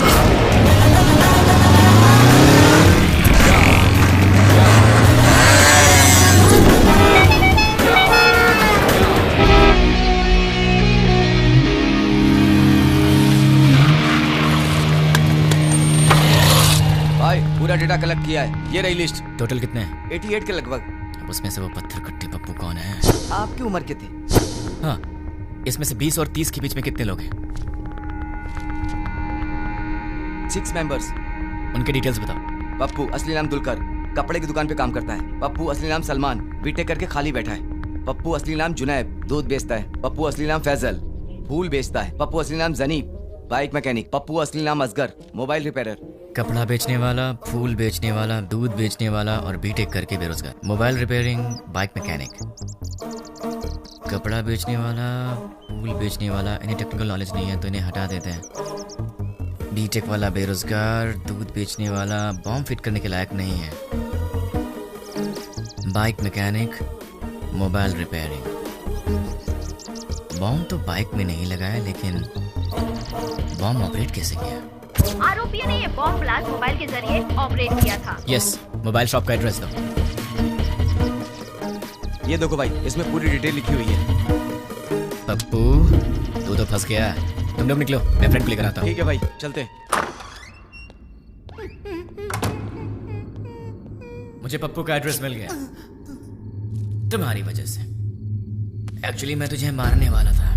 भाई, पूरा डेटा कलेक्ट किया है, ये रही लिस्ट। टोटल कितने हैं? 88 के लगभग। अब उसमें से वो पत्थर घट्टी पप्पू कौन है? आपकी उम्र के थे? हाँ, इसमें से 20 और 30 के बीच में कितने लोग हैं? 6 मेंबर्स। उनके डिटेल्स बताओ। पप्पू, असली नाम दुलकर, कपड़े की दुकान पे काम करता है। पप्पू, असली नाम सलमान, बीटेक करके खाली बैठा है। पप्पू, असली नाम जुनैब, दूध बेचता है। पप्पू, असली नाम फैजल, फूल बेचता है। पप्पू, असली नाम जनीब, बाइक मैकेनिक। पप्पू, असली नाम असगर, मोबाइल रिपेयरर। कपड़ा बेचने वाला, फूल बेचने वाला, दूध बेचने वाला और बीटेक करके बेरोजगार। Mobile repairing, bike mechanic. कपड़ा बेचने वाला, फूल बेचने वाला, इन्हें टेक्निकल नॉलेज नहीं है तो इन्हें हटा देते हैं। बीटेक वाला बेरोजगार, दूध बेचने वाला बॉम्ब फिट करने के लायक नहीं है। Bike mechanic, mobile repairing. Bomb तो बाइक में नहीं लगाया, लेकिन बॉम्ब ऑपरेट कैसे किया? आरोपियों ने ये बॉम्ब ब्लास्ट मोबाइल के जरिए ऑपरेट किया था। यस, मोबाइल शॉप का एड्रेस दो। ये देखो भाई, इसमें पूरी डिटेल लिखी हुई है। पप्पू, तू तो फंस गया। तुम लोग निकलो, मैं फ्रेंड को लेकर आता हूँ। ठीक है भाई, चलते हैं। मुझे पप्पू का एड्रेस मिल गया तुम्हारी वजह से। एक्चुअली मैं तुझे मारने वाला था,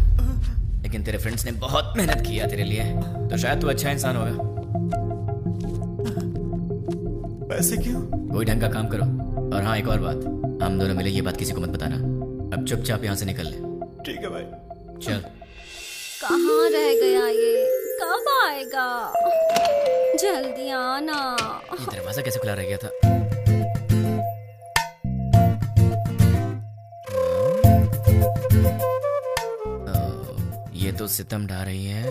लेकिन तेरे फ्रेंड्स ने बहुत मेहनत किया तेरे लिए, तो शायद तू अच्छा इंसान होगा। पैसे क्यों? कोई ढंग का काम करो। और हाँ, एक और बात, हम दोनों मिले ये बात किसी को मत बताना। अब चुपचाप यहाँ से निकल ले। ठीक है भाई। चल। कहाँ रह गया ये? कब आएगा? जल्दी आना। ये दरवाजा कैसे खुला रह गया था? ये तो सितम ढा रही है।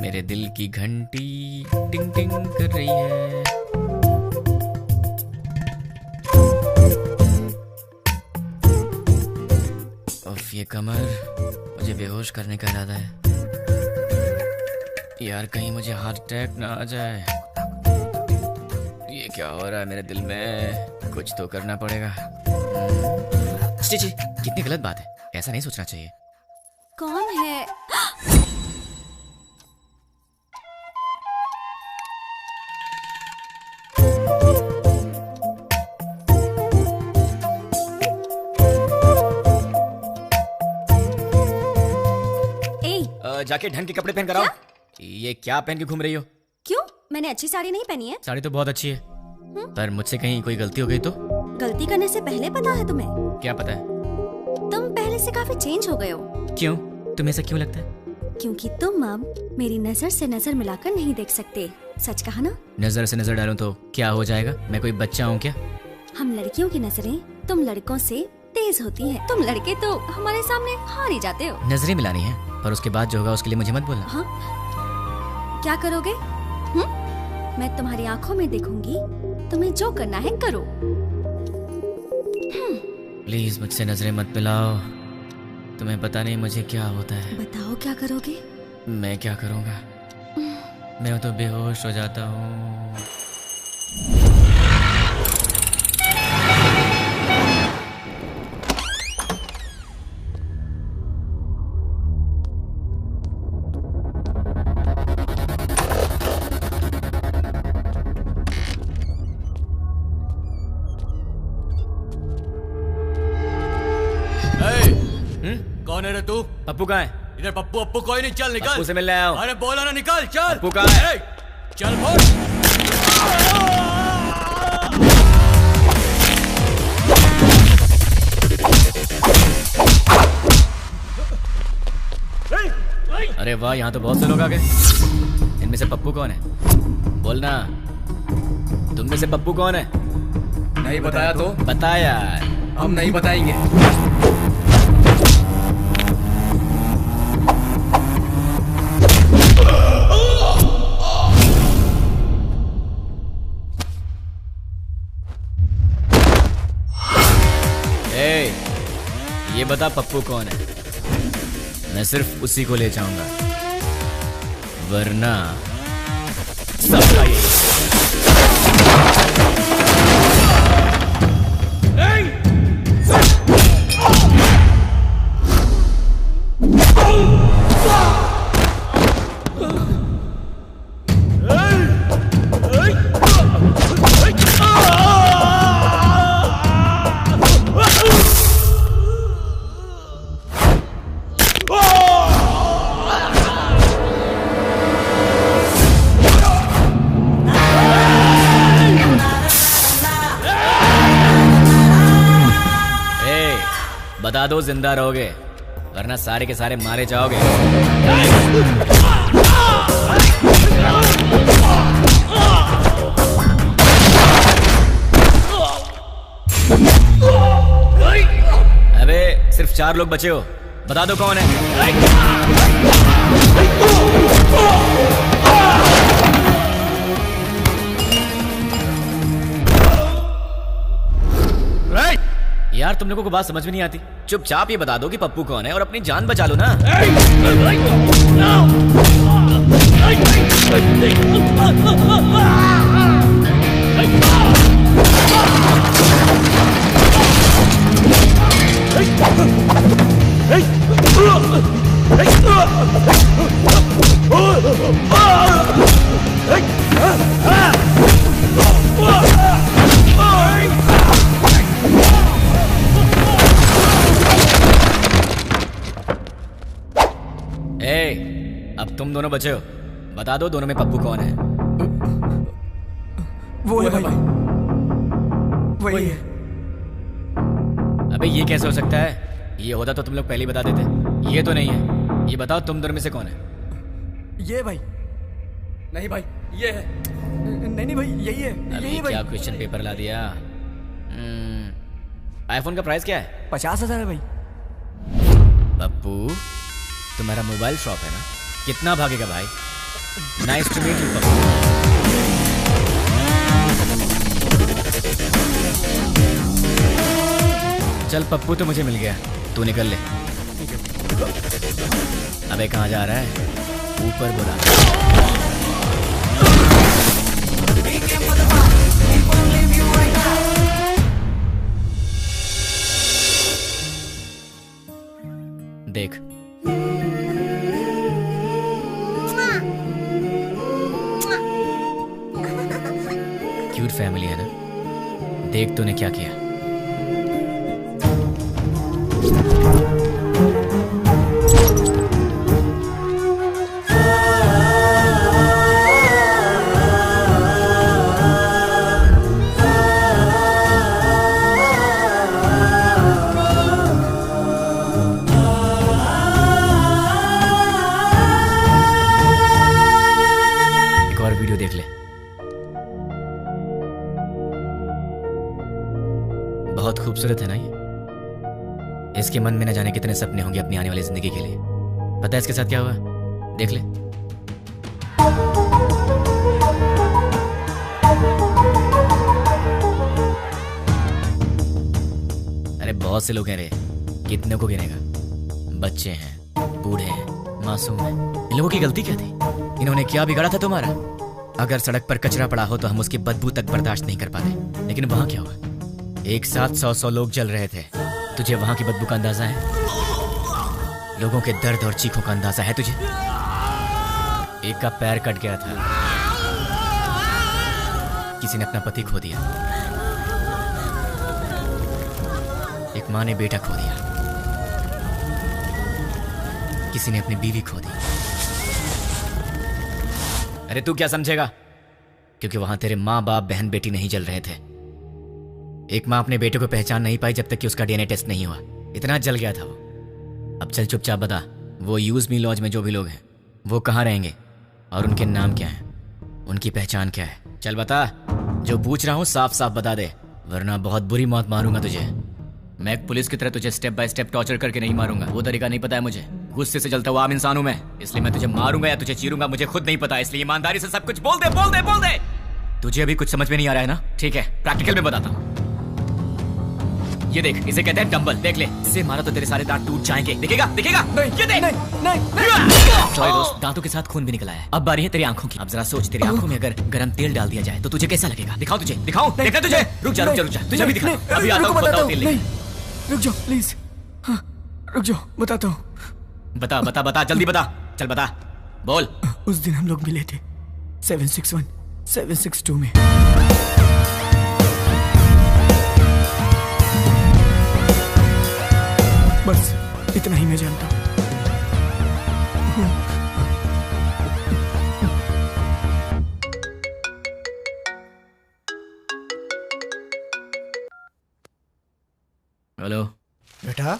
मेरे दिल की घंटी टिंग टिंग कर रही है। उफ, ये कमर, मुझे बेहोश करने का इरादा है। यार कहीं मुझे हार्ट अटैक ना आ जाए। ये क्या हो रहा है मेरे दिल में? कुछ तो करना पड़ेगा। जी, कितनी गलत बात है, ऐसा नहीं सोचना चाहिए। कौन है? जाके ढंग के कपड़े पहन कर आओ। ये क्या पहन के घूम रही हो? क्यों? मैंने अच्छी साड़ी नहीं पहनी है। साड़ी तो बहुत अच्छी है, पर मुझसे कहीं कोई गलती हो गई तो? गलती करने से पहले पता है तुम्हें? क्या पता है? तुम पहले से काफी चेंज हो गए हो। क्यों? तुम्हें ऐसा क्यों लगता है? क्योंकि तुम अब मेरी नजर से नजर मिलाकर नहीं देख सकते। सच कहा ना? नजर से नजर डालूं तो क्या हो जाएगा? मैं कोई बच्चा हूँ क्या? हम लड़कियों की नजरें तुम लड़कों से तेज होती है। तुम लड़के तो हमारे सामने हार ही जाते हो। नजरें मिलानी है, पर उसके बाद जो होगा उसके लिए मुझे मत बोलना। हाँ? क्या करोगे? मैं तुम्हारी आंखों में देखूंगी, तुम्हें जो करना है करो। प्लीज मुझसे नजरें मत मिलाओ। तुम्हें पता नहीं मुझे क्या होता है। बताओ क्या करोगे? मैं क्या करूँगा? मैं तो बेहोश हो जाता हूँ। कौन है रे तू? पप्पू कहाँ है? इधर पप्पू अप्पू कोई नहीं, चल निकल। पप्पू से मिलने आया हूँ। अरे बोला ना निकल, चल। पप्पू कहाँ है? चल बोल। अरे वाह, यहाँ तो बहुत से लोग आ गए। इनमें से पप्पू कौन है? बोलना। तुम में से पप्पू कौन है? नहीं बताया तो? बता यार। हम नहीं बताएंगे। ये बता पप्पू कौन है? मैं सिर्फ उसी को ले जाऊंगा, वरना सबका ये। बता दो जिंदा रहोगे, वरना सारे के सारे मारे जाओगे। अबे सिर्फ 4 लोग बचे हो, बता दो कौन है? यार तुम लोगों को बात समझ में नहीं आती। चुपचाप ये बता दो कि पप्पू कौन है और अपनी जान बचा लो ना। तुम दोनों बचे हो, बता दो दोनों में पप्पू कौन है? वो है भाई, वही है। अबे ये कैसे हो सकता है? ये होता तो तुम लोग पहले ही बता देते। ये तो नहीं है। ये बताओ तुम दोनों में से कौन है? ये भाई। नहीं भाई, ये है। नहीं भाई, यही है। अभी क्या क्वेश्चन पेपर ला दिया? आईफोन का प्राइस क्या है? 50,000 है भाई। पप्पू, तुम्हारा मोबाइल शॉप है ना? कितना भागेगा भाई? Nice to meet you Pappu. चल पप्पू तो मुझे मिल गया, तू निकल ले। अबे कहाँ जा रहा है? ऊपर बुला। देख क्यूट फैमिली है ना? देख तूने क्या किया। देख ले, बहुत खूबसूरत है ना ये? इसके मन में न जाने कितने सपने होंगे अपनी आने वाली जिंदगी के लिए। पता है इसके साथ क्या हुआ? देख ले। अरे बहुत से लोग हैं रे, कितने को गिनेगा? बच्चे हैं, बूढ़े हैं, मासूम हैं। इन लोगों की गलती क्या थी? इन्होंने क्या बिगाड़ा था तुम्हारा? अगर सड़क पर कचरा पड़ा हो तो हम उसकी बदबू तक बर्दाश्त नहीं कर पाते, लेकिन वहां क्या हुआ? एक साथ 100 लोग जल रहे थे। तुझे वहां की बदबू का अंदाजा है? लोगों के दर्द और चीखों का अंदाजा है तुझे? एक का पैर कट गया था, किसी ने अपना पति खो दिया, एक माँ ने बेटा खो दिया, किसी ने अपनी बीवी खो दी। अरे तू क्या समझेगा? क्योंकि वहां तेरे माँ बाप बहन बेटी नहीं जल रहे थे। एक माँ अपने बेटे को पहचान नहीं पाई जब तक कि उसका डीएनए टेस्ट नहीं हुआ। इतना जल गया था वो। अब चल चुपचाप बता, वो यूज मी लॉज में जो भी लोग हैं वो कहाँ रहेंगे और उनके नाम क्या हैं, उनकी पहचान क्या है? चल बता, जो पूछ रहा हूँ साफ साफ बता दे, वरना बहुत बुरी मौत मारूंगा तुझे। मैं एक पुलिस की तरह तुझे स्टेप बाय स्टेप टॉर्चर करके नहीं मारूंगा, वो तरीका नहीं पता है मुझे। गुस्से से जलता हुआ आम इंसान हूं मैं, इसलिए मैं तुझे मारूंगा या तुझे चीरूंगा मुझे खुद नहीं पता। इसलिए ईमानदारी से सब कुछ बोल दे, बोल दे, बोल दे। तुझे अभी कुछ समझ में नहीं आ रहा है ना? ठीक है, प्रैक्टिकल में बताता हूँ। ये देख, इसे कहते हैं डंबल। देख ले, इससे मारा तो तेरे सारे दांत टूट जाएंगे। दिखेगा? दिखेगा? नहीं, ये देख। सॉरी दोस्त, दांतों के साथ खून भी निकला है। अब बारी है तेरी आंखों की। अब जरा सोच, तेरी आंखों में अगर गरम तेल डाल दिया जाए तो तुझे कैसा लगेगा? दिखाओ तुझे, दिखाओ, देखना तुझे। रुक जा, रुक जा, रुक जा, तुझे अभी दिखा। अभी आता हूँ, बताओ तेल लेके। रुक जाओ प्लीज। हाँ, रुक जाओ, बताता हूँ। बता बता बता, जल्दी बता, चल बता, बोल। उस दिन हम लोग मिले थे 761 762 में। बस इतना ही मैं जानता हूँ। हेलो बेटा,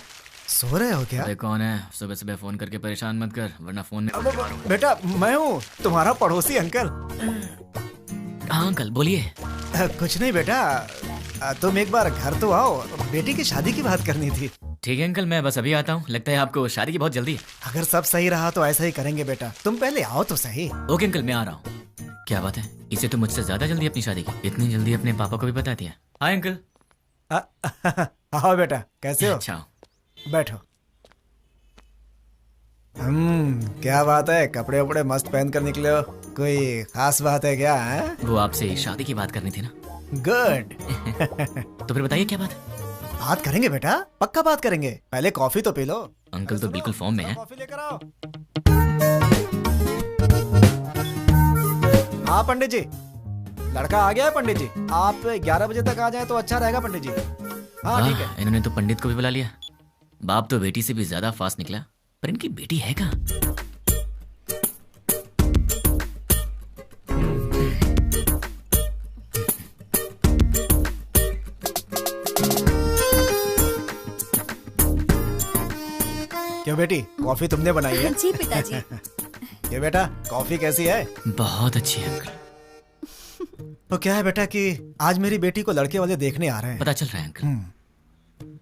सो रहे हो क्या? अरे कौन है? सुबह सुबह फोन करके परेशान मत कर, वरना फोन में बेटा मैं हूँ, तुम्हारा पड़ोसी अंकल। हाँ अंकल, बोलिए। कुछ नहीं बेटा, तुम एक बार घर तो आओ, बेटी की शादी की बात करनी थी। ठीक है अंकल, मैं बस अभी आता हूँ। लगता है आपको शादी की बहुत जल्दी है। अगर सब सही रहा तो ऐसा ही करेंगे बेटा, तुम पहले आओ तो सही। ओके अंकल, मैं आ रहा हूँ। क्या बात है, इसे तो मुझसे ज्यादा जल्दी अपनी शादी की। इतनी जल्दी अपने पापा को भी बता दिया। Hi uncle. आओ बेटा, कैसे हो? अच्छा, बैठो। क्या बात है, कपड़े वपड़े मस्त पहन कर निकले हो, कोई खास बात है क्या? है? वो आपसे शादी की बात करनी थी ना। गुड। तो फिर बताइए क्या बात है? बात करेंगे बेटा, पक्का बात करेंगे, पहले कॉफी तो पी लो। अंकल तो बिल्कुल फॉर्म में है। कॉफी लेकर आओ। हाँ पंडित जी, लड़का आ गया है पंडित जी, आप 11 बजे तक आ जाए तो अच्छा रहेगा पंडित जी। हाँ ठीक है। इन्होंने तो पंडित को भी बुला लिया। बाप तो बेटी से भी ज्यादा फास्ट निकला, पर इनकी बेटी है कहाँ? क्यों बेटी, कॉफी तुमने बनाई है? जी पिताजी। ये बेटा, कॉफी कैसी है? बहुत अच्छी है अंकल। तो क्या है बेटा कि आज मेरी बेटी को लड़के वाले देखने आ रहे हैं। पता चल रहा है अंकल।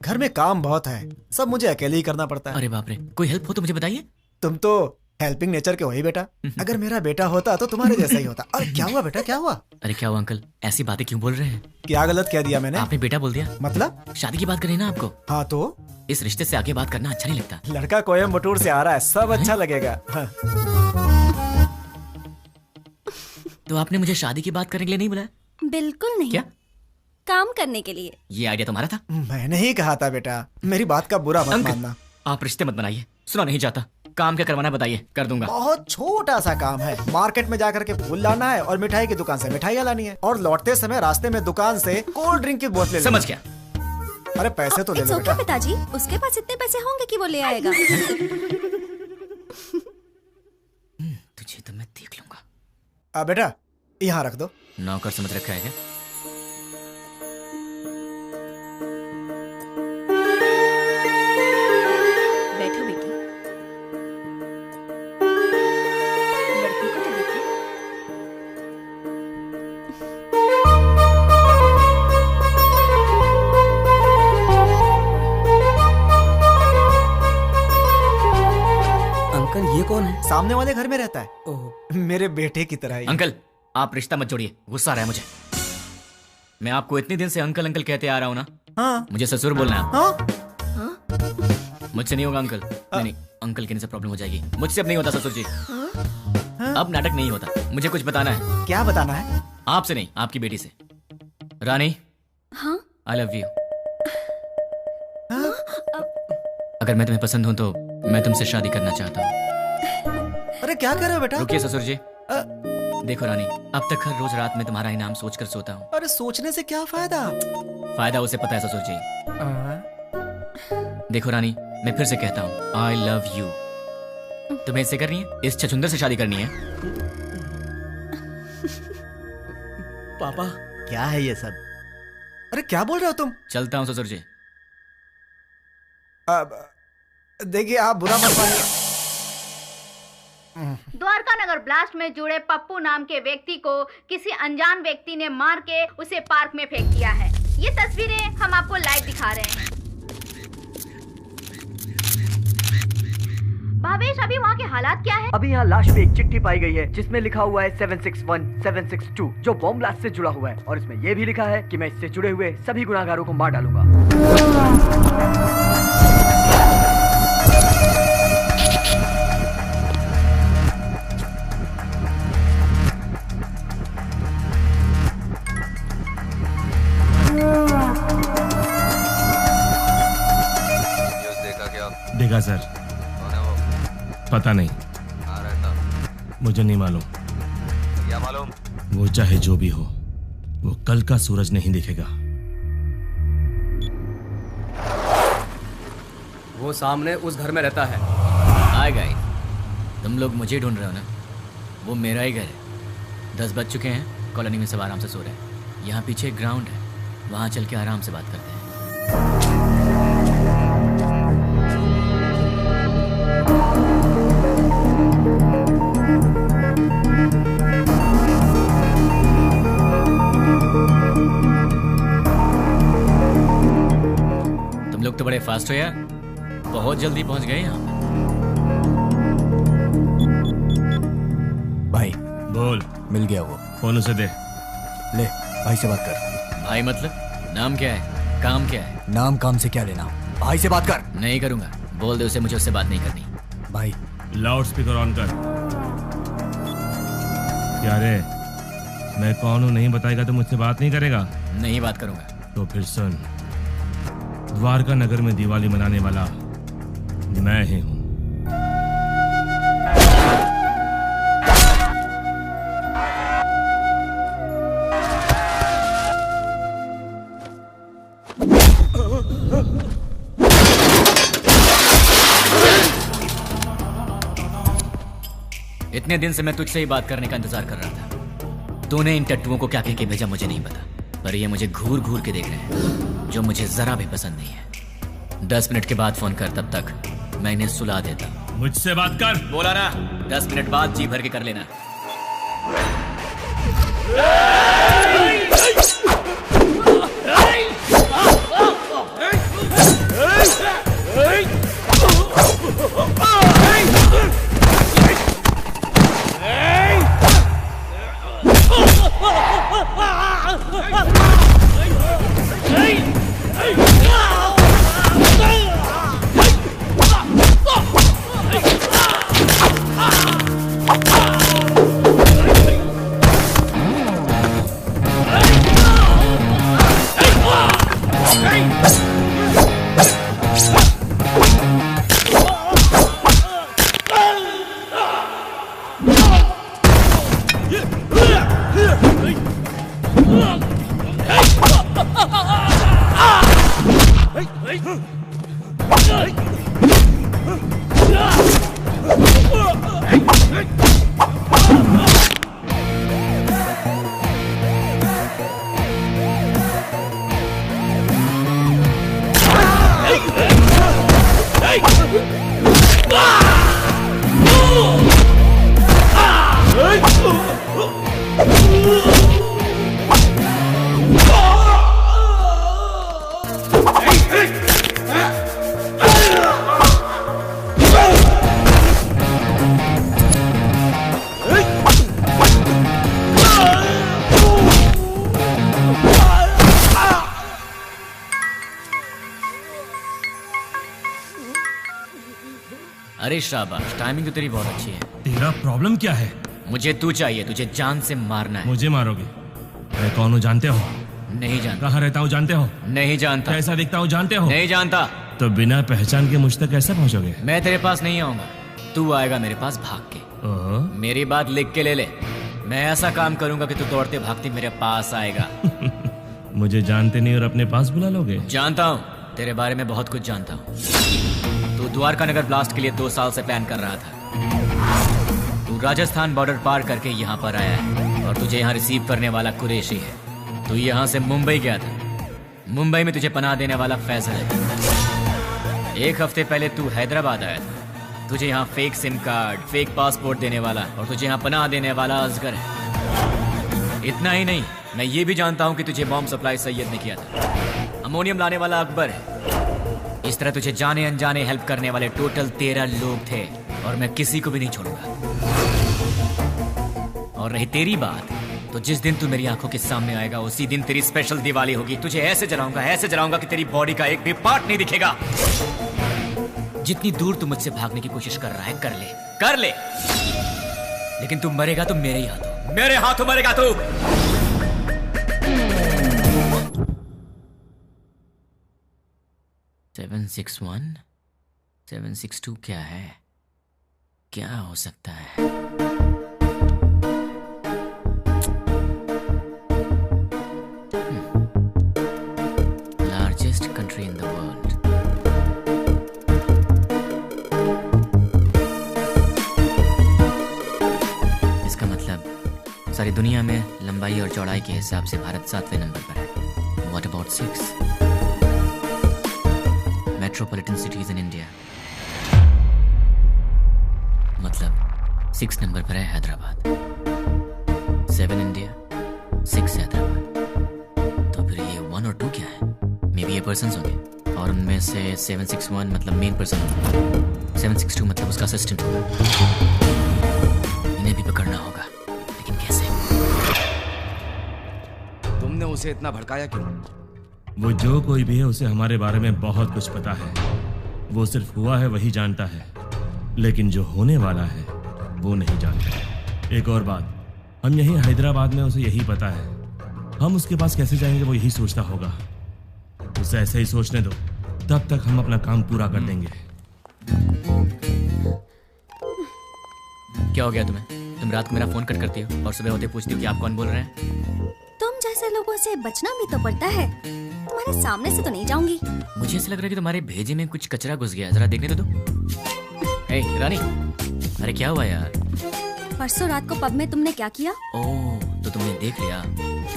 घर में काम बहुत है, सब मुझे अकेले ही करना पड़ता है। अरे बाप रे, कोई हेल्प हो तो मुझे बताइए। तुम तो हेल्पिंग नेचर के हो ही बेटा। अगर मेरा बेटा होता तो तुम्हारे जैसा ही होता। अरे क्या हुआ बेटा, क्या हुआ? अरे क्या हुआ अंकल, ऐसी बातें क्यों बोल रहे हैं? क्या गलत कह दिया मैंने? आपने बेटा बोल दिया। मतलब? शादी की बात करी ना आपको। हाँ तो इस रिश्ते से आगे बात करना अच्छा नहीं लगता। लड़का कोयम्बटूर से आ रहा है, सब अच्छा लगेगा। हाँ। तो आपने मुझे शादी की बात करने के लिए नहीं बुलाया? बिल्कुल नहीं। क्या? काम करने के लिए। ये आइडिया तुम्हारा था? मैंने ही कहा था बेटा, मेरी बात का बुरा मत मानना। आप रिश्ते मत बनाइए, सुना नहीं चाहता। काम क्या करवाना बताइए, कर दूंगा। बहुत छोटा सा काम है, मार्केट में जाकर के फूल लाना है और मिठाई की दुकान से मिठाइयाँ लानी है और लौटते समय रास्ते में दुकान से कोल्ड ड्रिंक की बोतलें। समझ गया। अरे पैसे तो ले लो बेटा। पिताजी, उसके पास इतने पैसे होंगे कि वो ले आएगा। तुझे तो मैं देख लूंगा। बेटा यहाँ रख दो। नौकर समझ रखा है क्या? बैठो बेटी। लड़की को तो देखो। अंकल ये कौन है? सामने वाले घर में रहता है। मेरे बेटे की तरह ही। अंकल आप रिश्ता मत जोड़िए, गुस्सा आ रहा है मुझे। मैं आपको इतने दिन से अंकल अंकल कहते आ रहा हूँ ना। हाँ। मुझे ससुर बोलना है। हाँ? मुझसे नहीं होगा अंकल। नहीं अंकल कहने से प्रॉब्लम हो जाएगी। मुझसे अब नहीं होता ससुर जी। अब नाटक नहीं होता। मुझे कुछ बताना है। क्या बताना है? आपसे नहीं, आपकी बेटी से। रानी। हाँ? I love you. अगर मैं तुम्हें पसंद हूँ तो मैं तुमसे शादी करना चाहता हूँ। अरे क्या कर रहे हो बेटा? रुकिए ससुर जी। देखो रानी, अब तक हर रोज रात में तुम्हारा ही नाम सोच कर सोता हूँ। अरे सोचने से क्या फायदा? फायदा उसे पता है ससुर जी। देखो रानी, मैं फिर से कहता हूँ आई लव यू। तुम्हें इससे करनी है? इस छछुंदर से शादी करनी है? पापा क्या है ये सब? अरे क्या बोल रहे हो तुम? चलता हूँ ससुर जी। देखिए आप बुरा मत मानिए। द्वारका नगर ब्लास्ट में जुड़े पप्पू नाम के व्यक्ति को किसी अनजान व्यक्ति ने मार के उसे पार्क में फेंक दिया है। ये तस्वीरें हम आपको लाइव दिखा रहे हैं। भावेश, अभी वहाँ के हालात क्या है? अभी यहाँ लाश पे एक चिट्ठी पाई गई है जिसमें लिखा हुआ है 761 762 जो बॉम्ब ब्लास्ट से जुड़ा हुआ है और इसमें यह भी लिखा है कि मैं इससे जुड़े हुए सभी गुनाहगारों को मार डालूंगा। देखा सर। कौन है वो? पता नहीं, कहाँ रहता? मुझे नहीं मालूम। क्या मालूम? वो चाहे जो भी हो, वो कल का सूरज नहीं दिखेगा। वो सामने उस घर में रहता है। हाय गाइस, तुम लोग मुझे ढूंढ रहे हो ना? वो मेरा ही घर है। 10 बज चुके हैं, कॉलोनी में सब आराम से सो रहे हैं। यहाँ पीछे एक ग्राउंड है, वहाँ चल के आराम से बात करते हैं। तुम लोग तो बड़े फास्ट हो यार, बहुत जल्दी पहुंच गए यहाँ। भाई बोल। मिल गया वो। फोन उसे दे। ले भाई से बात कर। भाई मतलब? नाम क्या है, काम क्या है? नाम काम से क्या लेना, भाई से बात कर। नहीं करूंगा, बोल दे उसे मुझे उससे बात नहीं करनी। भाई लाउड स्पीकर ऑन कर। क्या रे, मैं कौन हूँ नहीं बताएगा तो मुझसे बात नहीं करेगा? नहीं बात करूंगा। तो फिर सुन, द्वारका नगर में दिवाली मनाने वाला मैं ही हूँ। इतने दिन से मैं तुझसे ही बात करने का इंतजार कर रहा था। तूने इन टट्टुओं को क्या कह के भेजा मुझे नहीं पता, पर ये मुझे घूर घूर के देख रहे हैं, जो मुझे जरा भी पसंद नहीं है। 10 मिनट के बाद फोन कर, तब तक मैं इन्हें सुला देता। मुझसे बात कर। बोला ना, 10 मिनट बाद जी भर के कर लेना। अरे शाबाश, टाइमिंग तो तेरी बहुत अच्छी है। तेरा प्रॉब्लम क्या है? मुझे तू चाहिए, तुझे जान से मारना है। मुझे मारोगे? मैं कौन हूँ जानते हो? नहीं जानता। कहाँ रहता हूँ जानते हो? नहीं जानता। कैसा दिखता हूँ जानते हो? नहीं जानता। तो बिना पहचान के मुझ तक कैसे पहुँचोगे? मैं तेरे पास नहीं आऊंगा, तू आएगा मेरे पास भाग के। मेरी बात लिख के ले ले, मैं ऐसा काम करूंगा कि तू दौड़ते भागते मेरे पास आएगा। मुझे जानते नहीं और अपने पास बुला लोगे? जानता हूँ, तेरे बारे में बहुत कुछ जानता हूँ। तू द्वारका नगर ब्लास्ट के लिए 2 साल से प्लान कर रहा था। तू राजस्थान बॉर्डर पार करके यहाँ पर आया है और तुझे यहाँ रिसीव करने वाला कुरैशी है। तू यहाँ से मुंबई गया था, मुंबई में तुझे पनाह देने वाला फैजल है। 1 हफ्ते पहले तू हैदराबाद आया था, तुझे यहाँ fake SIM card, fake passport देने वाला और तुझे यहाँ पनाह देने वाला असगर है। इतना ही नहीं, मैं ये भी जानता हूँ कि तुझे बॉम्ब सप्लाई सैयद ने किया था। अमोनियम लाने वाला अकबर है। इस तरह तुझे जाने अनजाने हेल्प करने वाले टोटल 13 लोग थे और मैं किसी को भी नहीं छोड़ूंगा। और रही तेरी बात, तो जिस दिन तू मेरी आंखों के सामने आएगा उसी दिन तेरी स्पेशल दिवाली होगी। तुझे ऐसे जलाऊंगा कि तेरी बॉडी का एक भी पार्ट नहीं दिखेगा। जितनी दूर तू मुझसे भागने की कोशिश कर रहा है कर ले, लेकिन तू मरेगा तो मेरे हाथों मरेगा तू। सेवन 6-1 762 क्या है? क्या हो सकता है? Largest country in the world. इसका मतलब सारी दुनिया में लंबाई और चौड़ाई के हिसाब से भारत 7वें नंबर पर है। What about 6? Metropolitan cities in India, मतलब 6 नंबर पर है हैदराबाद। 7 इंडिया, 6 हैदराबाद। तो फिर ये 1 और 2 क्या है? मे बी ये पर्सन्स होंगे और उनमें से 761 मतलब मेन पर्सन होगा, 762 मतलब उसका असिस्टेंट होगा। इन्हें भी पकड़ना होगा, लेकिन कैसे? तुमने उसे इतना भड़काया क्यों? वो जो कोई भी है उसे हमारे बारे में बहुत कुछ पता है। वो सिर्फ हुआ है वही जानता है, लेकिन जो होने वाला है वो नहीं जानता। एक और बात, हम यहीं हैदराबाद में उसे यही पता है। हम उसके पास कैसे जाएंगे वो यही सोचता होगा। उसे ऐसे ही सोचने दो, तब तक हम अपना काम पूरा कर देंगे। क्या हो गया तुम्हें? तुम रात को मेरा फोन कट करती हो और सुबह होते पूछती हो कि आप कौन बोल रहे हैं। तुम जैसे लोगों से बचना भी तो पड़ता है। तुम्हारे सामने से तो नहीं जाऊंगी। मुझे ऐसा लग रहा है कि तुम्हारे भेजे में कुछ कचरा घुस गया, जरा देखने दो। ए रानी, अरे क्या हुआ यार? परसों रात को पब में तुमने क्या किया? ओह, तो तुमने देख लिया।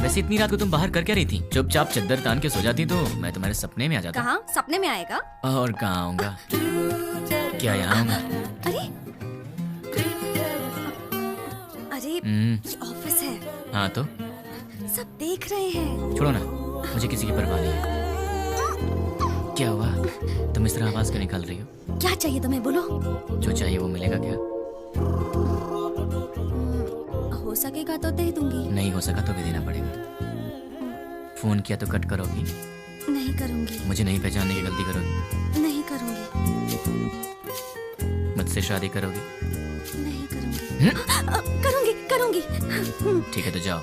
वैसे इतनी रात को तुम बाहर कर क्या रही थी? चुपचाप चद्दर तान के सो जाती तो मैं तुम्हारे सपने में आ जाता। कहाँ सपने में आएगा? और कहाँ आऊंगा? क्या यहाँ आऊंगा? अरे ये ऑफिस है। हाँ तो सब देख रहे हैं। छोड़ो ना, मुझे किसी की परवाह नहीं है। क्या हुआ? तुम इस तरह आवाज क्यों निकाल रही हो? क्या चाहिए तुम्हें, बोलो। जो चाहिए वो मिलेगा क्या? हो सकेगा तो दे दूंगी। नहीं हो सका तो भी देना पड़ेगा। फोन किया तो कट करोगी? नहीं करूंगी। मुझे नहीं पहचानने की गलती करोगी? नहीं करूंगी। मुझसे शादी करोगी? नहीं करूंगी। करूंगी करूंगी। ठीक है तो जाओ।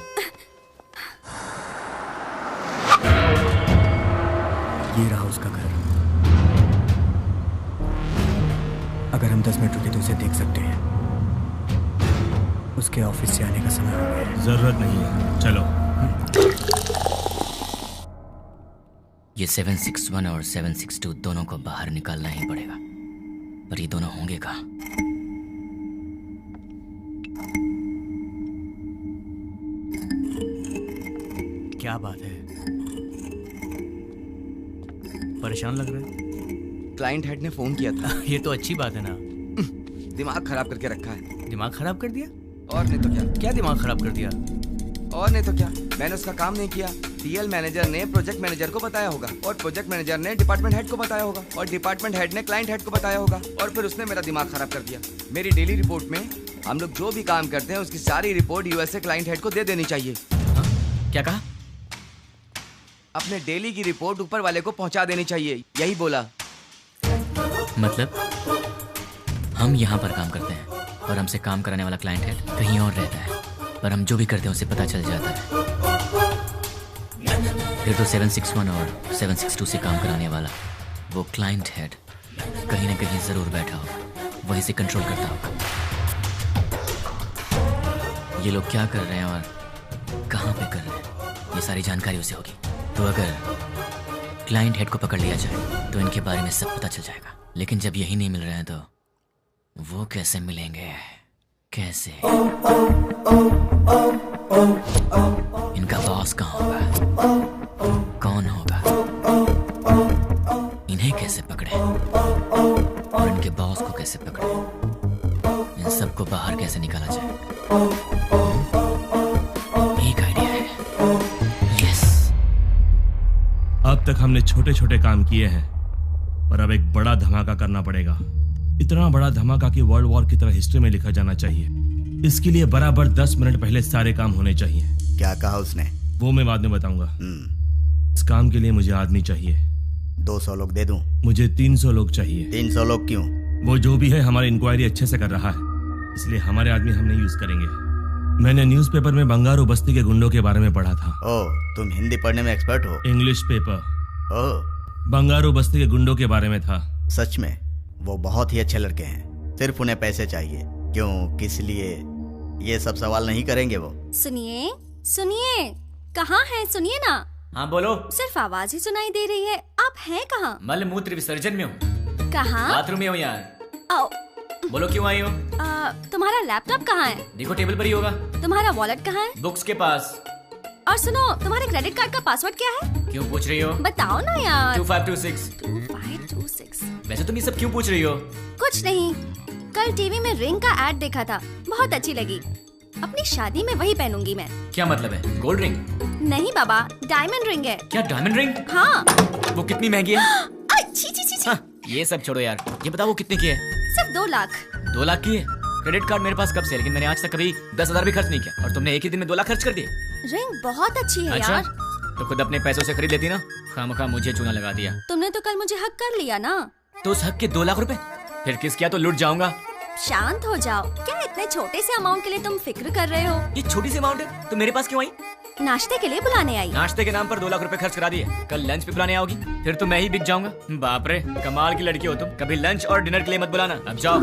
ये रहा उसका घर। अगर हम 10 मिनट रुके तो उसे देख सकते हैं। उसके ऑफिस से आने का समय हो गया है। जरूरत नहीं है, चलो। ये 761 और 762 दोनों को बाहर निकालना ही पड़ेगा, पर ये दोनों होंगे कहाँ? क्या बात है, परेशान लग रहा है? क्लाइंट हेड ने फोन किया था। ये तो अच्छी बात है ना। दिमाग खराब करके रखा है। दिमाग खराब कर दिया? और नहीं तो क्या। क्या दिमाग खराब कर दिया? और नहीं तो क्या, मैंने उसका काम नहीं किया। टीएल मैनेजर ने प्रोजेक्ट मैनेजर को बताया होगा, और प्रोजेक्ट मैनेजर ने डिपार्टमेंट हेड को बताया होगा, और डिपार्टमेंट हेड ने क्लाइंट हेड को बताया होगा, और फिर उसने मेरा दिमाग खराब कर दिया। मेरी डेली रिपोर्ट में हम लोग जो भी काम करते हैं उसकी सारी रिपोर्ट यूएसए क्लाइंट हेड को दे देनी चाहिए। क्या कहा? अपने डेली की रिपोर्ट ऊपर वाले को पहुंचा देनी चाहिए, यही बोला। मतलब हम यहाँ पर काम करते हैं और हमसे काम कराने वाला क्लाइंट हेड कहीं और रहता है, पर हम जो भी करते हैं उसे पता चल जाता है। फिर तो 761 और 762 से काम कराने वाला वो क्लाइंट हेड कहीं ना कहीं जरूर बैठा होगा, वहीं से कंट्रोल करता होगा। ये लोग क्या कर रहे हैं और कहाँ पे कर रहे हैं, ये सारी जानकारी उसे होगी। तो अगर क्लाइंट हेड को पकड़ लिया जाए तो इनके बारे में सब पता चल जाएगा। लेकिन जब यही नहीं मिल रहे हैं तो वो कैसे मिलेंगे? कैसे? इनका बॉस कहाँ होगा? कौन होगा? इन्हें कैसे पकड़े और इनके बॉस को कैसे पकड़े? इन सबको बाहर कैसे निकाला जाए? एक आइडिया है। यस। अब तक हमने छोटे छोटे काम किए हैं, पर अब एक बड़ा धमाका करना पड़ेगा। इतना बड़ा धमाका कि वर्ल्ड वॉर की तरह हिस्ट्री में लिखा जाना चाहिए। इसके लिए बराबर 10 मिनट पहले सारे काम होने चाहिए। क्या कहा उसने? वो मैं बाद में बताऊंगा। इस काम के लिए मुझे आदमी चाहिए। 200 लोग दे दूं? मुझे 300 लोग चाहिए। 300 लोग क्यों? वो जो भी है हमारी इंक्वायरी अच्छे से कर रहा है, इसलिए हमारे आदमी हम नहीं यूज करेंगे। मैंने न्यूज़पेपर में बंगारू बस्ती के गुंडों के बारे में पढ़ा था। ओह, तुम हिंदी पढ़ने में एक्सपर्ट हो? English paper. ओह, बंगारू बस्ती के गुंडों के बारे में था। सच में? वो बहुत ही अच्छे लड़के हैं, सिर्फ उन्हें पैसे चाहिए। क्यों, किस लिए? ये सब सवाल नहीं करेंगे वो। सुनिए सुनिए, कहाँ हैं? सुनिए ना। हाँ बोलो। सिर्फ आवाज ही सुनाई दे रही है, आप हैं कहाँ? मल मूत्र विसर्जन में हूँ। कहाँ? बाथरूम में हूँ यार। आओ। बोलो क्यों आई हो? तुम्हारा लैपटॉप कहाँ है? देखो टेबल पर ही होगा। तुम्हारा वॉलेट कहाँ है? बुक्स के पास। और सुनो, तुम्हारे क्रेडिट कार्ड का पासवर्ड क्या है? क्यों पूछ रही हो? बताओ ना यार। 2526। 2526। वैसे तुम ये सब क्यों पूछ रही हो? कुछ नहीं, कल टीवी में रिंग का एड देखा था, बहुत अच्छी लगी। अपनी शादी में वही पहनूंगी मैं। क्या मतलब है? Gold ring? नहीं बाबा, डायमंड रिंग है। क्या डायमंड रिंग? हाँ। वो कितनी महंगी है? छी छी छी। हाँ, ये सब छोड़ो यार, ये बताओ वो कितने की है? सिर्फ 2 लाख। 2 लाख की है? क्रेडिट कार्ड मेरे पास कब से, लेकिन मैंने आज तक कभी 10,000 भी खर्च नहीं किया, और तुमने एक ही दिन में 2 लाख खर्च कर दिए। रिंग बहुत अच्छी है अच्छा? यार। तो खुद अपने पैसों से खरीद लेती ना, खामखा मुझे चूना लगा दिया। तुमने तो कल मुझे हक कर लिया ना। तो उस हक के 2 लाख रुपए फिर किस किया? तो लुट जाऊंगा। शांत हो जाओ, क्या इतने छोटे से अमाउंट के लिए तुम फिक्र कर रहे हो? ये छोटी सी अमाउंट है, तो मेरे पास क्यों आई? नाश्ते के लिए बुलाने आई। नाश्ते के नाम पर 2 लाख रुपए खर्च करा दिए, कल लंच पे बुलाने आओगी, फिर तो मैं ही बिक जाऊंगा। बाप रे, कमाल की लड़की हो तुम। कभी लंच और डिनर के लिए मत बुलाना, अब जाओ।